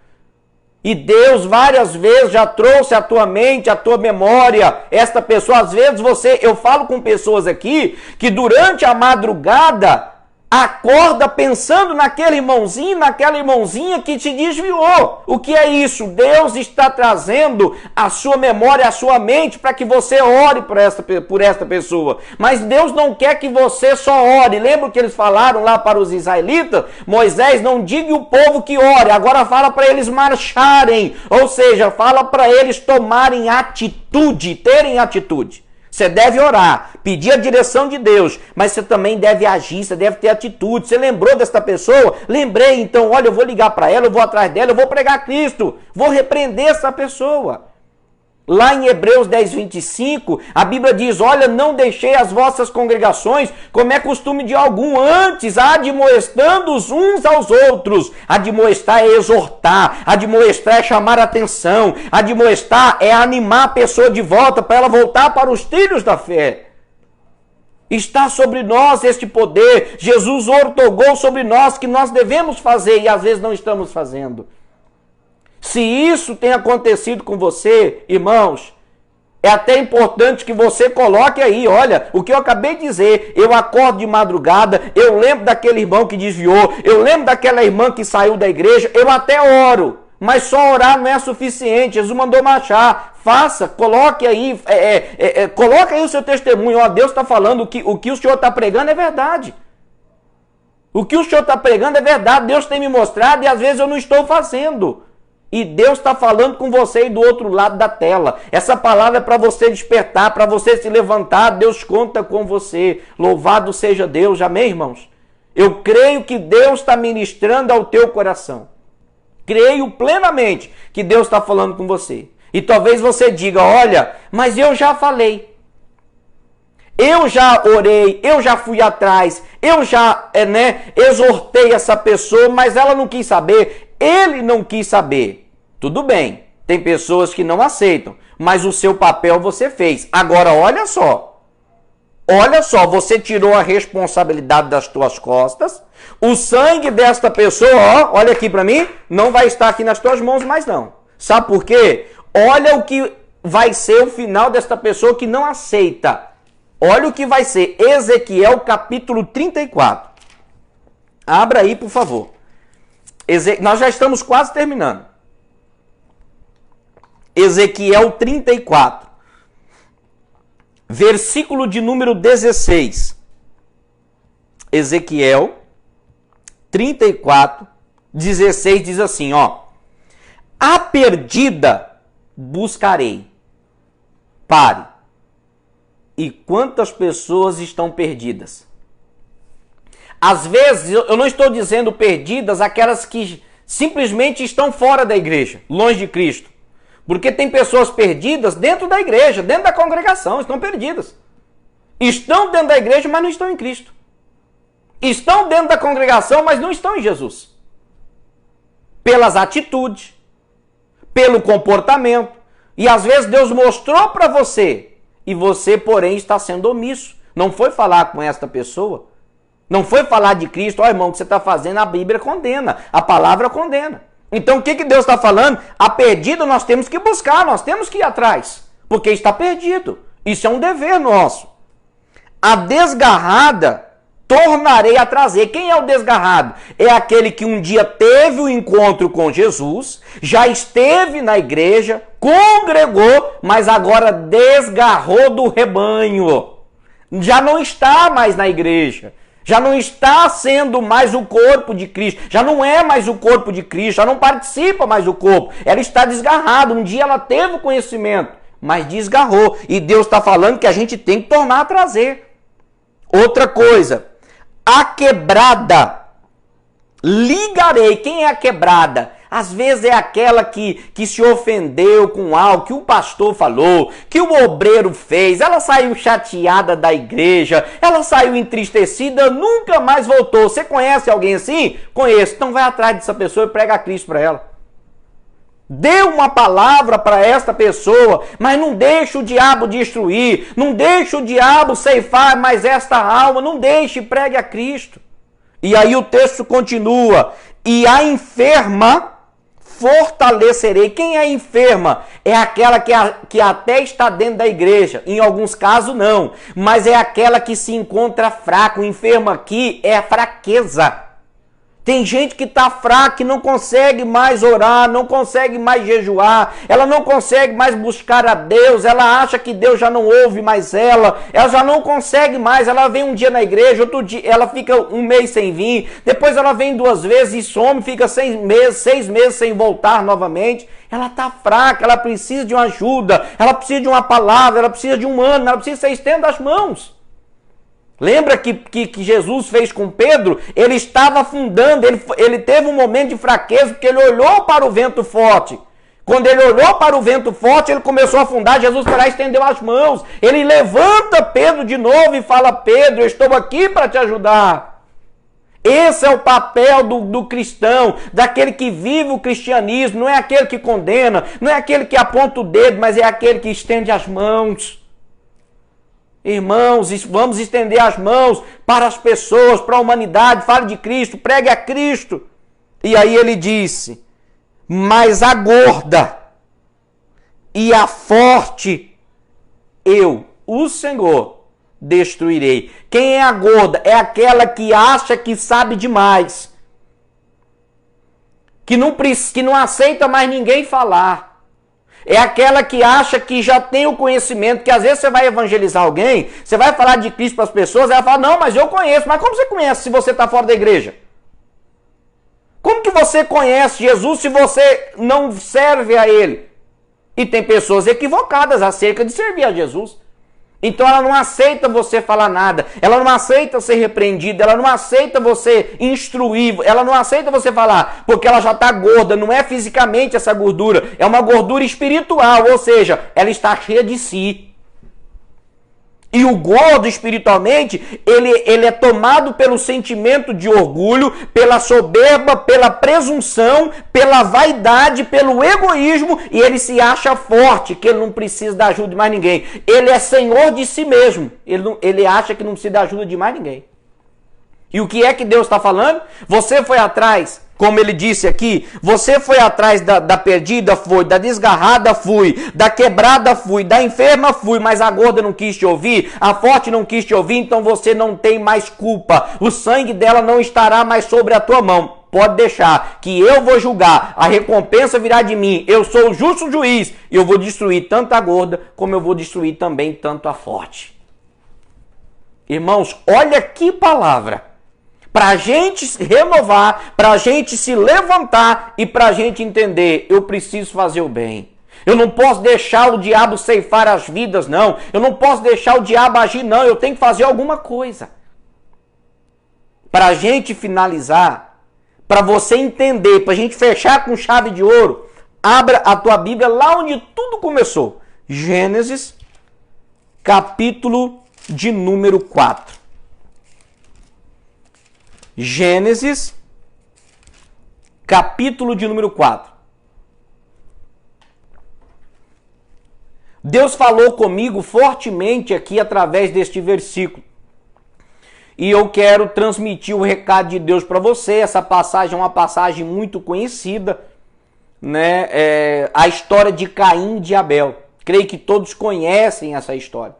E Deus várias vezes já trouxe à tua mente, à tua memória, esta pessoa. Às vezes eu falo com pessoas aqui que durante a madrugada acorda pensando naquele irmãozinho, naquela irmãzinha que te desviou. O que é isso? Deus está trazendo a sua memória, a sua mente para que você ore por esta pessoa. Mas Deus não quer que você só ore. Lembra o que eles falaram lá para os israelitas? Moisés, não diga o povo que ore, agora fala para eles marcharem. Ou seja, fala para eles tomarem atitude, terem atitude. Você deve orar, pedir a direção de Deus, mas você também deve agir, você deve ter atitude. Você lembrou desta pessoa? Lembrei, então, olha, eu vou ligar para ela, eu vou atrás dela, eu vou pregar Cristo, vou repreender essa pessoa. Lá em Hebreus 10, 25, a Bíblia diz, olha, não deixei as vossas congregações, como é costume de algum, antes admoestando-os uns aos outros. Admoestar é exortar, admoestar é chamar a atenção, admoestar é animar a pessoa de volta para ela voltar para os trilhos da fé. Está sobre nós este poder, Jesus ortogou sobre nós que nós devemos fazer e às vezes não estamos fazendo. Se isso tem acontecido com você, irmãos, é até importante que você coloque aí, olha, o que eu acabei de dizer, eu acordo de madrugada, eu lembro daquele irmão que desviou, eu lembro daquela irmã que saiu da igreja, eu até oro, mas só orar não é suficiente, Jesus mandou marchar, faça, coloque aí, coloque aí o seu testemunho, ó, Deus está falando, o que o Senhor está pregando é verdade. O que o Senhor está pregando é verdade, Deus tem me mostrado e às vezes eu não estou fazendo. E Deus está falando com você aí do outro lado da tela. Essa palavra é para você despertar, para você se levantar. Deus conta com você. Louvado seja Deus. Amém, irmãos? Eu creio que Deus está ministrando ao teu coração. Creio plenamente que Deus está falando com você. E talvez você diga, olha, mas eu já falei. Eu já orei, eu já fui atrás, eu já exortei essa pessoa, mas ela não quis saber, ele não quis saber. Tudo bem, tem pessoas que não aceitam, mas o seu papel você fez. Agora, olha só, você tirou a responsabilidade das tuas costas, o sangue desta pessoa, olha aqui para mim, não vai estar aqui nas tuas mãos mais não. Sabe por quê? Olha o que vai ser o final desta pessoa que não aceita. Olha o que vai ser, Ezequiel capítulo 34. Abra aí, por favor. Nós já estamos quase terminando. Ezequiel 34. Versículo de número 16. Ezequiel 34, 16 diz assim, ó. A perdida buscarei. Pare. E quantas pessoas estão perdidas? Às vezes, eu não estou dizendo perdidas aquelas que simplesmente estão fora da igreja, longe de Cristo. Porque tem pessoas perdidas dentro da igreja, dentro da congregação, estão perdidas. Estão dentro da igreja, mas não estão em Cristo. Estão dentro da congregação, mas não estão em Jesus. Pelas atitudes, pelo comportamento. E às vezes Deus mostrou para você, e você, porém, está sendo omisso. Não foi falar com esta pessoa. Não foi falar de Cristo. Ó, irmão, o que você está fazendo, a Bíblia condena. A palavra condena. Então, o que Deus está falando? A perdida nós temos que buscar, nós temos que ir atrás. Porque está perdido. Isso é um dever nosso. A desgarrada tornarei a trazer. Quem é o desgarrado? É aquele que um dia teve o encontro com Jesus, já esteve na igreja, congregou, mas agora desgarrou do rebanho. Já não está mais na igreja. Já não está sendo mais o corpo de Cristo. Já não é mais o corpo de Cristo. Já não participa mais do corpo. Ela está desgarrada. Um dia ela teve o conhecimento, mas desgarrou. E Deus está falando que a gente tem que tornar a trazer. Outra coisa. A quebrada ligarei. Quem é a quebrada? Às vezes é aquela que se ofendeu com algo que o pastor falou, que o obreiro fez, ela saiu chateada da igreja, ela saiu entristecida, nunca mais voltou. Você conhece alguém assim? Conheço. Então vai atrás dessa pessoa e prega a Cristo para ela. Dê uma palavra para esta pessoa, mas não deixe o diabo destruir, não deixe o diabo ceifar mais esta alma, não deixe, pregue a Cristo. E aí o texto continua, e a enferma fortalecerei. Quem é enferma? É aquela que até está dentro da igreja. Em alguns casos não. Mas é aquela que se encontra fraca. O enfermo aqui é a fraqueza. Tem gente que está fraca, que não consegue mais orar, não consegue mais jejuar, ela não consegue mais buscar a Deus, ela acha que Deus já não ouve mais ela já não consegue mais, ela vem um dia na igreja, outro dia ela fica um mês sem vir, depois ela vem 2 vezes e some, fica 6 meses sem voltar novamente. Ela está fraca, ela precisa de uma ajuda, ela precisa de uma palavra, ela precisa de um ânimo, ela precisa ser estenda as mãos. Lembra que Jesus fez com Pedro? Ele estava afundando, ele teve um momento de fraqueza, porque ele olhou para o vento forte. Quando ele olhou para o vento forte, ele começou a afundar, Jesus foi lá e estendeu as mãos. Ele levanta Pedro de novo e fala, Pedro, eu estou aqui para te ajudar. Esse é o papel do cristão, daquele que vive o cristianismo, não é aquele que condena, não é aquele que aponta o dedo, mas é aquele que estende as mãos. Irmãos, vamos estender as mãos para as pessoas, para a humanidade, fale de Cristo, pregue a Cristo. E aí ele disse, mas a gorda e a forte eu, o Senhor, destruirei. Quem é a gorda? É aquela que acha que sabe demais, que não aceita mais ninguém falar. É aquela que acha que já tem o conhecimento, que às vezes você vai evangelizar alguém, você vai falar de Cristo para as pessoas, ela fala, não, mas eu conheço. Mas como você conhece se você está fora da igreja? Como que você conhece Jesus se você não serve a Ele? E tem pessoas equivocadas acerca de servir a Jesus. Então ela não aceita você falar nada, ela não aceita ser repreendida, ela não aceita você instruir, ela não aceita você falar, porque ela já está gorda, não é fisicamente essa gordura, é uma gordura espiritual, ou seja, ela está cheia de si. E o gordo espiritualmente, ele é tomado pelo sentimento de orgulho, pela soberba, pela presunção, pela vaidade, pelo egoísmo, e ele se acha forte, que ele não precisa da ajuda de mais ninguém. Ele é senhor de si mesmo. Ele acha que não precisa da ajuda de mais ninguém. E o que é que Deus está falando? Você foi atrás, como ele disse aqui, você foi atrás da perdida, foi, da desgarrada, fui, da quebrada, fui, da enferma, fui, mas a gorda não quis te ouvir, a forte não quis te ouvir, então você não tem mais culpa. O sangue dela não estará mais sobre a tua mão. Pode deixar, que eu vou julgar, a recompensa virá de mim, eu sou o justo juiz, e eu vou destruir tanto a gorda, como eu vou destruir também tanto a forte. Irmãos, olha que palavra! Para a gente se renovar, para a gente se levantar e para a gente entender, eu preciso fazer o bem. Eu não posso deixar o diabo ceifar as vidas, não. Eu não posso deixar o diabo agir, não. Eu tenho que fazer alguma coisa. Para a gente finalizar, para você entender, para a gente fechar com chave de ouro, abra a tua Bíblia lá onde tudo começou. Gênesis, capítulo de número 4. Gênesis, capítulo de número 4. Deus falou comigo fortemente aqui através deste versículo. E eu quero transmitir o recado de Deus para você. Essa passagem é uma passagem muito conhecida, né? A história de Caim e de Abel. Creio que todos conhecem essa história.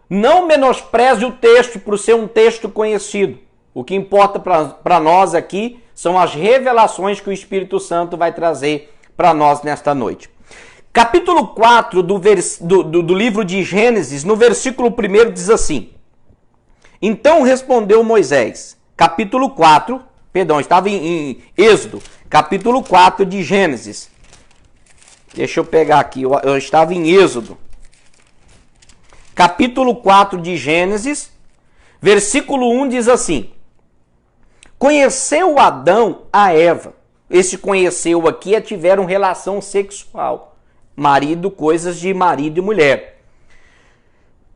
Não menospreze o texto por ser um texto conhecido. O que importa para nós aqui são as revelações que o Espírito Santo vai trazer para nós nesta noite. Capítulo 4 do livro de Gênesis, no versículo 1 diz assim: Então respondeu Moisés, capítulo 4, perdão, estava em Êxodo, capítulo 4 de Gênesis. Deixa eu pegar aqui, eu estava em Êxodo. Capítulo 4 de Gênesis, versículo 1 diz assim: Conheceu Adão a Eva. Esse conheceu aqui tiveram relação sexual. Marido, coisas de marido e mulher.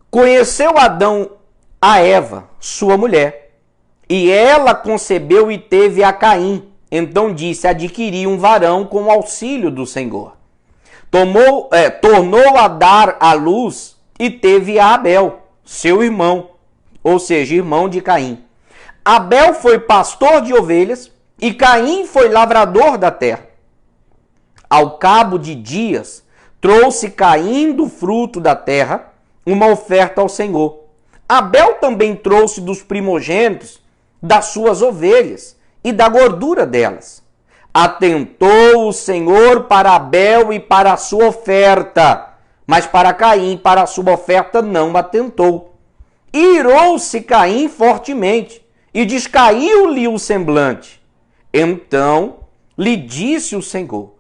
Conheceu Adão a Eva, sua mulher, e ela concebeu e teve a Caim. Então disse: adquiri um varão com o auxílio do Senhor. Tornou a dar à luz e teve a Abel, seu irmão, ou seja, irmão de Caim. Abel foi pastor de ovelhas e Caim foi lavrador da terra. Ao cabo de dias, trouxe Caim do fruto da terra uma oferta ao Senhor. Abel também trouxe dos primogênitos das suas ovelhas e da gordura delas. Atentou o Senhor para Abel e para a sua oferta, mas para Caim, para a sua oferta, não atentou. Irou-se Caim fortemente e descaiu-lhe o semblante. Então lhe disse o Senhor: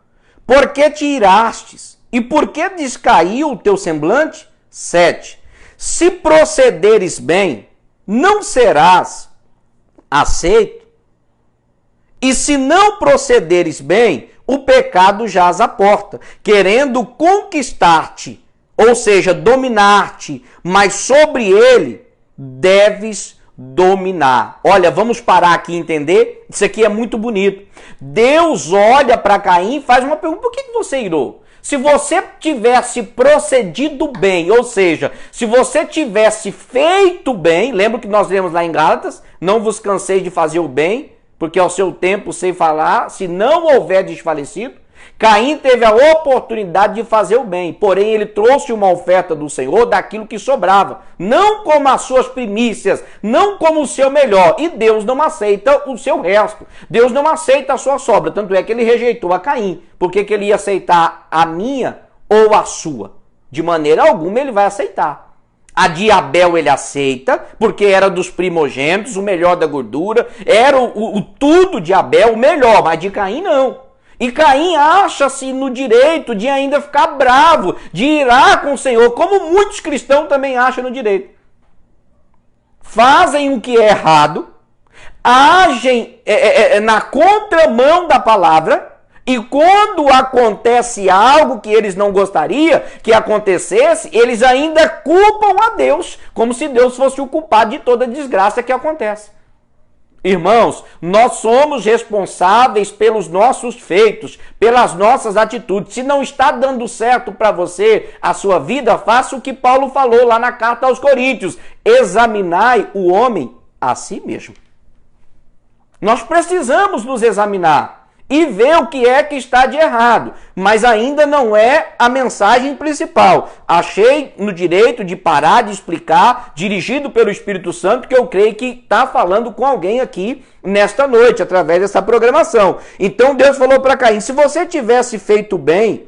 por que te irastes? E por que descaiu o teu semblante? 7. Se procederes bem, não serás aceito. E se não procederes bem, o pecado jaz à porta, querendo conquistar-te, ou seja, dominar-te, mas sobre ele deves dominar. Olha, vamos parar aqui e entender. Isso aqui é muito bonito. Deus olha para Caim e faz uma pergunta: por que você irou? Se você tivesse procedido bem, ou seja, se você tivesse feito bem, lembra que nós lemos lá em Gálatas: não vos canseis de fazer o bem, porque ao seu tempo sei falar, se não houver desfalecido. Caim teve a oportunidade de fazer o bem, porém ele trouxe uma oferta do Senhor daquilo que sobrava, não como as suas primícias, não como o seu melhor, e Deus não aceita o seu resto, Deus não aceita a sua sobra, tanto é que ele rejeitou a Caim. Por que ele ia aceitar a minha ou a sua? De maneira alguma ele vai aceitar. A de Abel ele aceita, porque era dos primogênitos, o melhor da gordura, era o tudo de Abel, o melhor, mas de Caim não. E Caim acha-se no direito de ainda ficar bravo, de irar com o Senhor, como muitos cristãos também acham no direito. Fazem o que é errado, agem na contramão da palavra, e quando acontece algo que eles não gostariam que acontecesse, eles ainda culpam a Deus, como se Deus fosse o culpado de toda desgraça que acontece. Irmãos, nós somos responsáveis pelos nossos feitos, pelas nossas atitudes. Se não está dando certo para você a sua vida, faça o que Paulo falou lá na carta aos Coríntios: examinai o homem a si mesmo. Nós precisamos nos examinar e ver o que é que está de errado, mas ainda não é a mensagem principal. Achei no direito de parar de explicar, dirigido pelo Espírito Santo, que eu creio que está falando com alguém aqui nesta noite, através dessa programação. Então Deus falou para Caim: se você tivesse feito bem,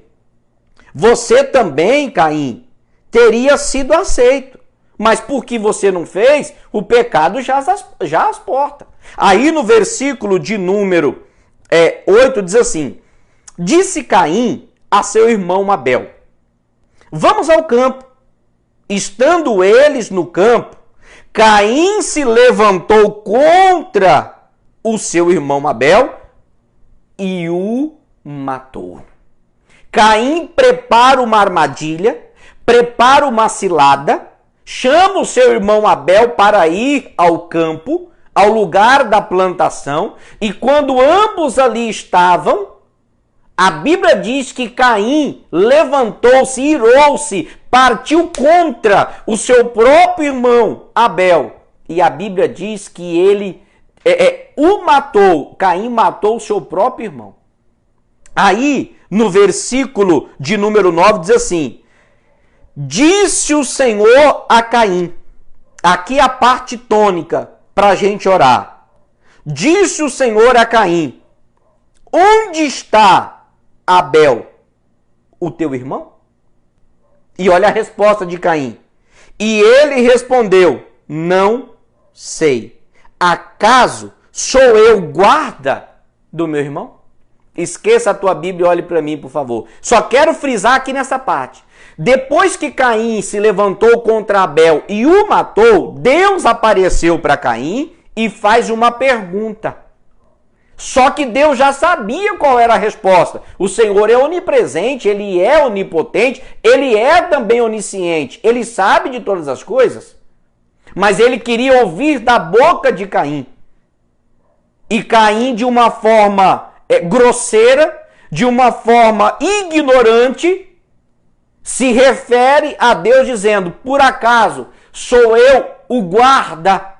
você também, Caim, teria sido aceito. Mas porque você não fez, o pecado já as portas. Aí no versículo de número 8 diz assim: disse Caim a seu irmão Abel: vamos ao campo. Estando eles no campo, Caim se levantou contra o seu irmão Abel e o matou. Caim prepara uma armadilha, prepara uma cilada, chama o seu irmão Abel para ir ao campo, ao lugar da plantação, e quando ambos ali estavam, a Bíblia diz que Caim levantou-se, irou-se, partiu contra o seu próprio irmão Abel. E a Bíblia diz que ele o matou. Caim matou o seu próprio irmão. Aí, no versículo de número 9, diz assim: disse o Senhor a Caim. Aqui a parte tônica para a gente orar. Disse o Senhor a Caim: onde está Abel, o teu irmão? E olha a resposta de Caim. E ele respondeu: não sei. Acaso sou eu guarda do meu irmão? Esqueça a tua Bíblia e olhe para mim, por favor. Só quero frisar aqui nessa parte. Depois que Caim se levantou contra Abel e o matou, Deus apareceu para Caim e faz uma pergunta. Só que Deus já sabia qual era a resposta. O Senhor é onipresente, Ele é onipotente, Ele é também onisciente. Ele sabe de todas as coisas. Mas Ele queria ouvir da boca de Caim. E Caim, de uma forma grosseira, de uma forma ignorante, se refere a Deus dizendo: por acaso sou eu o guarda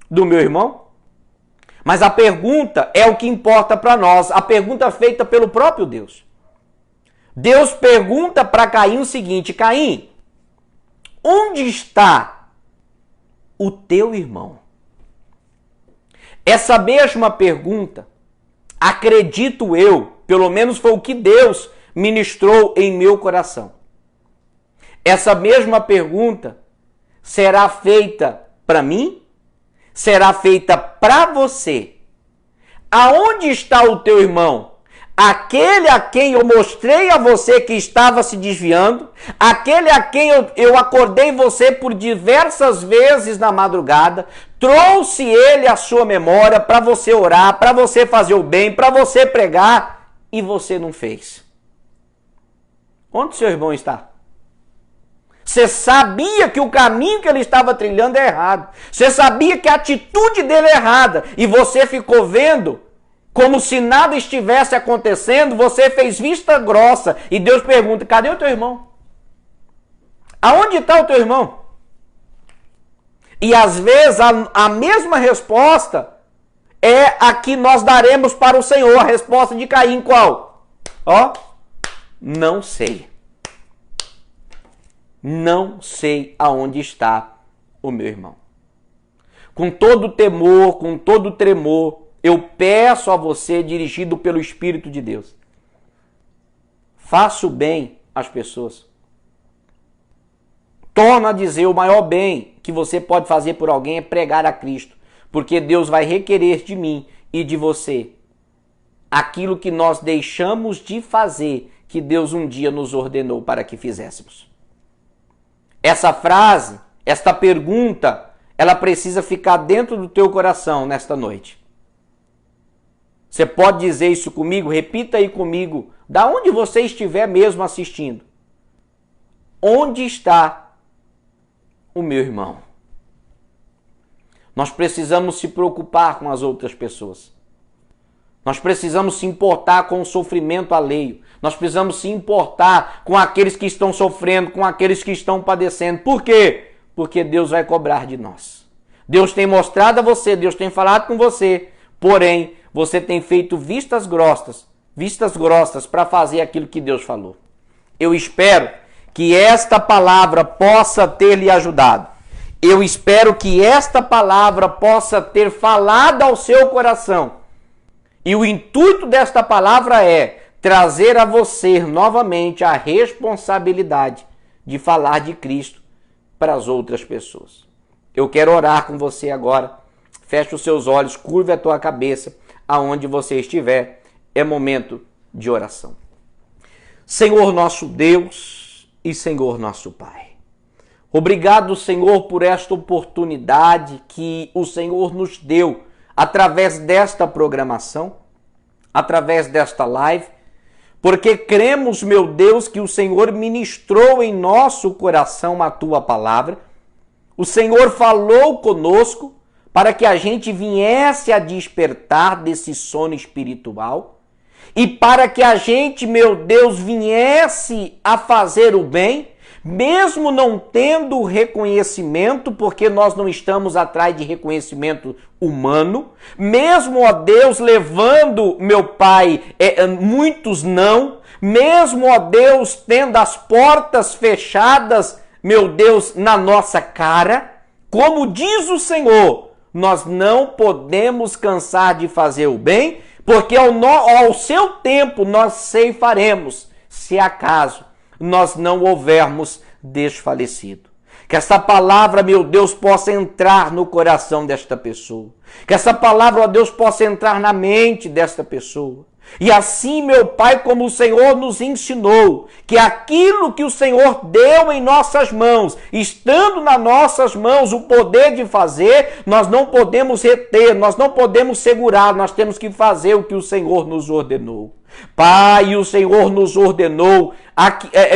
do meu irmão? Mas a pergunta é o que importa para nós, a pergunta feita pelo próprio Deus. Deus pergunta para Caim o seguinte: Caim, onde está o teu irmão? Essa mesma pergunta, acredito eu, pelo menos foi o que Deus ministrou em meu coração. Essa mesma pergunta será feita para mim, será feita para você. Aonde está o teu irmão? Aquele a quem eu mostrei a você que estava se desviando, aquele a quem eu acordei você por diversas vezes na madrugada, trouxe ele à sua memória para você orar, para você fazer o bem, para você pregar, e você não fez. Onde seu irmão está? Você sabia que o caminho que ele estava trilhando é errado. Você sabia que a atitude dele é errada. E você ficou vendo como se nada estivesse acontecendo. Você fez vista grossa. E Deus pergunta: cadê o teu irmão? Aonde está o teu irmão? E às vezes a mesma resposta é a que nós daremos para o Senhor. A resposta de Caim qual? Não sei. Não sei aonde está o meu irmão. Com todo temor, com todo tremor, eu peço a você, dirigido pelo Espírito de Deus, faça o bem às pessoas. Torna a dizer: o maior bem que você pode fazer por alguém é pregar a Cristo, porque Deus vai requerer de mim e de você aquilo que nós deixamos de fazer, que Deus um dia nos ordenou para que fizéssemos. Essa frase, esta pergunta, ela precisa ficar dentro do teu coração nesta noite. Você pode dizer isso comigo? Repita aí comigo, da onde você estiver mesmo assistindo. Onde está o meu irmão? Nós precisamos se preocupar com as outras pessoas. Nós precisamos se importar com o sofrimento alheio. Nós precisamos se importar com aqueles que estão sofrendo, com aqueles que estão padecendo. Por quê? Porque Deus vai cobrar de nós. Deus tem mostrado a você, Deus tem falado com você, porém, você tem feito vistas grossas para fazer aquilo que Deus falou. Eu espero que esta palavra possa ter lhe ajudado. Eu espero que esta palavra possa ter falado ao seu coração. E o intuito desta palavra é trazer a você novamente a responsabilidade de falar de Cristo para as outras pessoas. Eu quero orar com você agora. Feche os seus olhos, curve a tua cabeça aonde você estiver. É momento de oração. Senhor nosso Deus e Senhor nosso Pai. Obrigado, Senhor, por esta oportunidade que o Senhor nos deu através desta programação, através desta live, porque cremos, meu Deus, que o Senhor ministrou em nosso coração a Tua palavra, o Senhor falou conosco para que a gente viesse a despertar desse sono espiritual e para que a gente, meu Deus, viesse a fazer o bem, mesmo não tendo reconhecimento, porque nós não estamos atrás de reconhecimento humano, mesmo, ó Deus, levando, meu Pai, muitos não, mesmo, ó Deus, tendo as portas fechadas, meu Deus, na nossa cara, como diz o Senhor, nós não podemos cansar de fazer o bem, porque ao seu tempo nós ceifaremos, se acaso nós não houvermos desfalecido. Que essa palavra, meu Deus, possa entrar no coração desta pessoa. Que essa palavra, ó Deus, possa entrar na mente desta pessoa. E assim, meu Pai, como o Senhor nos ensinou, que aquilo que o Senhor deu em nossas mãos, estando nas nossas mãos o poder de fazer, nós não podemos reter, nós não podemos segurar, nós temos que fazer o que o Senhor nos ordenou. Pai, o Senhor nos ordenou,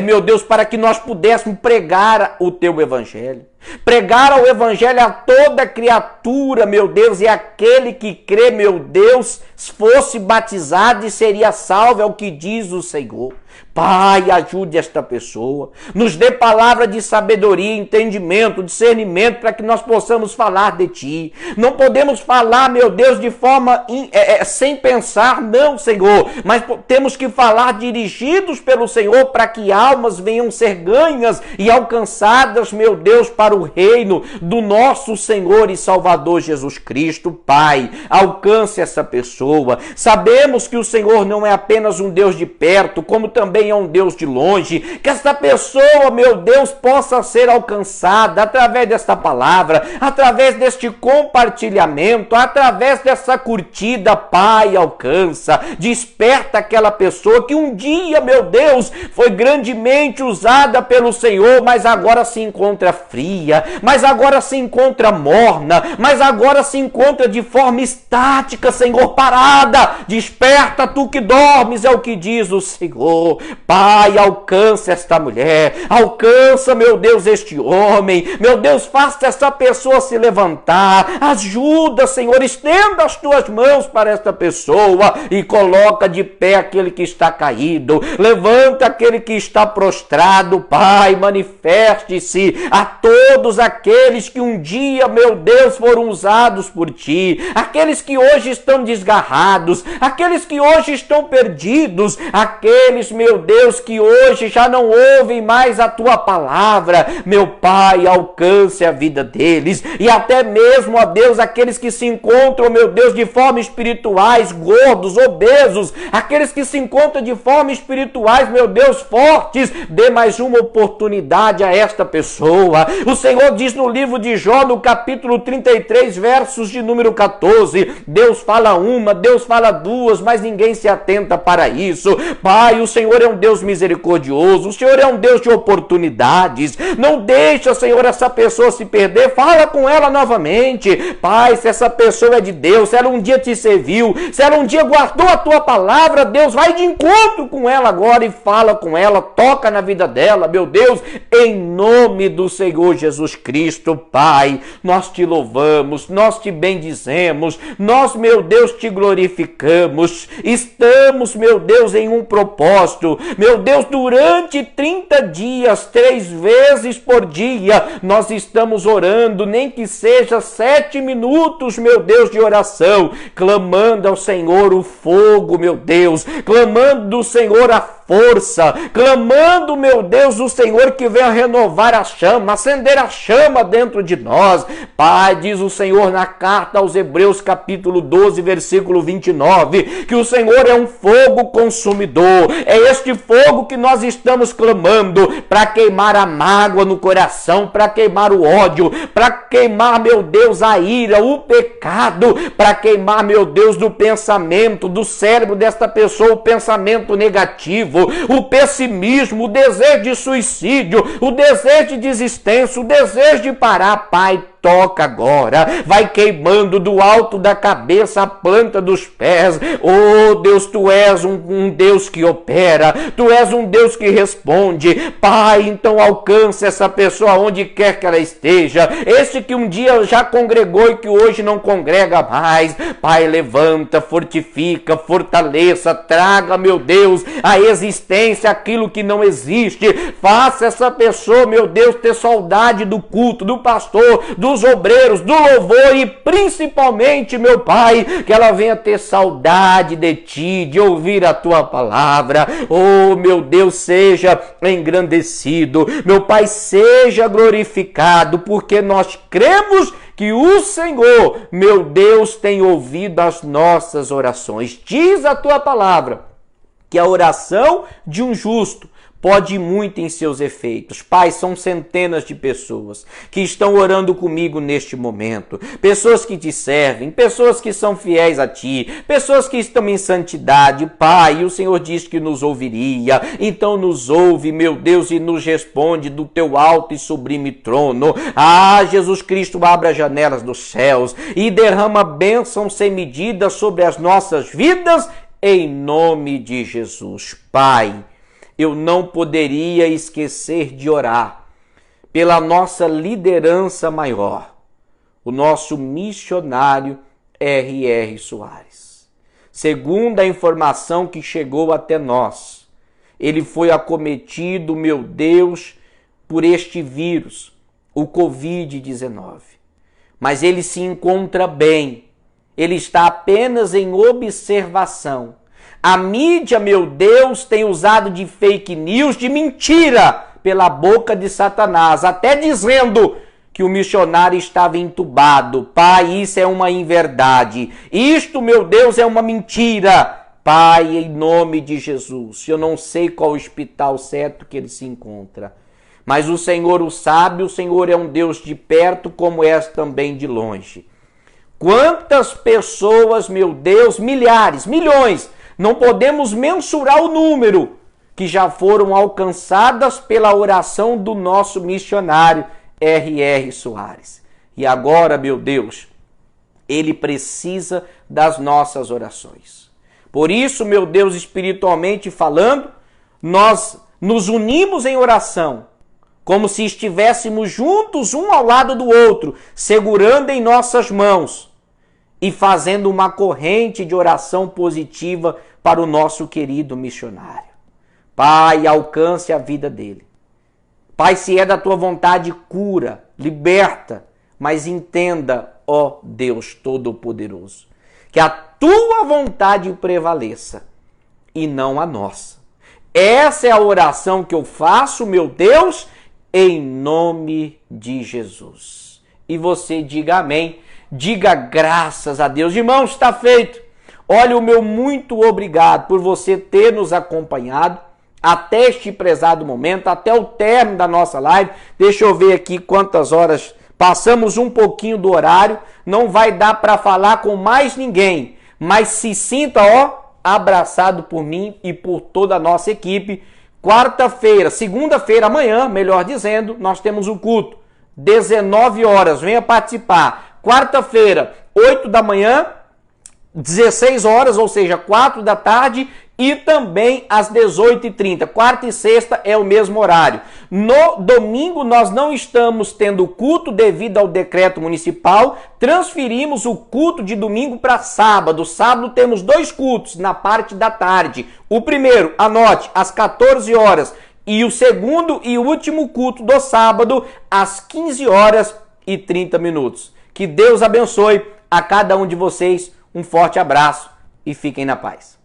meu Deus, para que nós pudéssemos pregar o Teu Evangelho. Pregar o Evangelho a toda criatura, meu Deus, e aquele que crê, meu Deus, fosse batizado e seria salvo, é o que diz o Senhor. Pai, ajude esta pessoa, nos dê palavra de sabedoria, entendimento, discernimento, para que nós possamos falar de Ti. Não podemos falar, meu Deus, de forma sem pensar, não, Senhor, mas temos que falar dirigidos pelo Senhor, para que almas venham ser ganhas e alcançadas, meu Deus, para o reino do nosso Senhor e Salvador Jesus Cristo. Pai, alcance essa pessoa. Sabemos que o Senhor não é apenas um Deus de perto, como também é um Deus de longe. Que essa pessoa, meu Deus, possa ser alcançada através desta palavra, através deste compartilhamento, através dessa curtida. Pai, alcança, desperta aquela pessoa que um dia, meu Deus, foi grandemente usada pelo Senhor, mas agora se encontra fria, mas agora se encontra morna, mas agora se encontra de forma estática, Senhor, parada. Desperta tu que dormes, é o que diz o Senhor. Pai, alcança esta mulher, alcança, meu Deus, este homem, meu Deus, faça essa pessoa se levantar, ajuda, Senhor, estenda as tuas mãos para esta pessoa e coloca de pé aquele que está caído, levanta aquele que está prostrado. Pai, manifeste-se a todos aqueles que um dia, meu Deus, foram usados por Ti, aqueles que hoje estão desgarrados, aqueles que hoje estão perdidos, aqueles, meu meu Deus, que hoje já não ouvem mais a tua palavra, meu Pai, alcance a vida deles, e até mesmo, ó Deus, aqueles que se encontram, meu Deus, de forma espirituais, gordos, obesos, aqueles que se encontram de forma espirituais, meu Deus, fortes, dê mais uma oportunidade a esta pessoa. O Senhor diz no livro de Jó, no capítulo 33, versos de número 14, Deus fala uma, Deus fala duas, mas ninguém se atenta para isso. Pai, o Senhor é um Deus misericordioso, o Senhor é um Deus de oportunidades. Não deixa, Senhor, essa pessoa se perder, fala com ela novamente. Pai, se essa pessoa é de Deus, se ela um dia te serviu, se ela um dia guardou a tua palavra, Deus, vai de encontro com ela agora e fala com ela, toca na vida dela, meu Deus, em nome do Senhor Jesus Cristo. Pai, nós te louvamos, nós te bendizemos, nós, meu Deus, te glorificamos. Estamos, meu Deus, em um propósito, meu Deus, durante 30 dias, 3 vezes por dia, nós estamos orando, nem que seja 7 minutos, meu Deus, de oração, clamando ao Senhor o fogo, meu Deus, clamando do Senhor a força, clamando, meu Deus, do Senhor que venha renovar a chama, acender a chama dentro de nós. Pai, diz o Senhor na carta aos Hebreus, capítulo 12, versículo 29, que o Senhor é um fogo consumidor. É este fogo que nós estamos clamando para queimar a mágoa no coração, para queimar o ódio, para queimar, meu Deus, a ira, o pecado, para queimar, meu Deus, do pensamento, do cérebro desta pessoa, o pensamento negativo, o pessimismo, o desejo de suicídio, o desejo de desistência, o desejo de parar. Pai, toca agora, vai queimando do alto da cabeça à planta dos pés. Oh Deus, tu és um Deus que opera, tu és um Deus que responde. Pai, então alcance essa pessoa onde quer que ela esteja, esse que um dia já congregou e que hoje não congrega mais. Pai, levanta, fortifica, fortaleça, traga, meu Deus, a existência aquilo que não existe. Faça essa pessoa, meu Deus, ter saudade do culto, do pastor, dos obreiros, do louvor, e principalmente, meu Pai, que ela venha ter saudade de ti, de ouvir a tua palavra. Oh, meu Deus, seja engrandecido, meu Pai, seja glorificado, porque nós cremos que o Senhor, meu Deus, tem ouvido as nossas orações. Diz a tua palavra que a oração de um justo pode muito em seus efeitos. Pai, são centenas de pessoas que estão orando comigo neste momento, pessoas que te servem, pessoas que são fiéis a ti, pessoas que estão em santidade. Pai, o Senhor diz que nos ouviria, então nos ouve, meu Deus, e nos responde do teu alto e sublime trono. Ah, Jesus Cristo, abra as janelas dos céus e derrama bênção sem medida sobre as nossas vidas, em nome de Jesus. Pai, eu não poderia esquecer de orar pela nossa liderança maior, o nosso missionário R.R. Soares. Segundo a informação que chegou até nós, ele foi acometido, meu Deus, por este vírus, o Covid-19. Mas ele se encontra bem, ele está apenas em observação. A mídia, meu Deus, tem usado de fake news, de mentira, pela boca de Satanás, até dizendo que o missionário estava entubado. Pai, isso é uma inverdade. Isto, meu Deus, é uma mentira. Pai, em nome de Jesus, eu não sei qual hospital certo que ele se encontra, mas o Senhor o sabe, o Senhor é um Deus de perto, como és também de longe. Quantas pessoas, meu Deus, milhares, milhões, não podemos mensurar o número, que já foram alcançadas pela oração do nosso missionário R.R. Soares. E agora, meu Deus, ele precisa das nossas orações. Por isso, meu Deus, espiritualmente falando, nós nos unimos em oração, como se estivéssemos juntos um ao lado do outro, segurando em nossas mãos e fazendo uma corrente de oração positiva para o nosso querido missionário. Pai, alcance a vida dele. Pai, se é da tua vontade, cura, liberta, mas entenda, ó Deus Todo-Poderoso, que a tua vontade prevaleça e não a nossa. Essa é a oração que eu faço, meu Deus, em nome de Jesus. E você diga amém, diga graças a Deus. Irmãos, está feito. Olha, o meu muito obrigado por você ter nos acompanhado até este prezado momento, até o término da nossa live. Deixa eu ver aqui quantas horas, passamos um pouquinho do horário, não vai dar para falar com mais ninguém, mas se sinta, abraçado por mim e por toda a nossa equipe. Quarta-feira, segunda-feira, amanhã, melhor dizendo, nós temos o culto, 19 horas, venha participar. Quarta-feira, 8 da manhã, 16 horas, ou seja, 4 da tarde, e também às 18h30. Quarta e sexta é o mesmo horário. No domingo nós não estamos tendo culto devido ao decreto municipal. Transferimos o culto de domingo para sábado. Sábado temos 2 cultos na parte da tarde. O primeiro, anote, às 14 horas. E o segundo e último culto do sábado, às 15 horas e 30 minutos. Que Deus abençoe a cada um de vocês. Um forte abraço e fiquem na paz.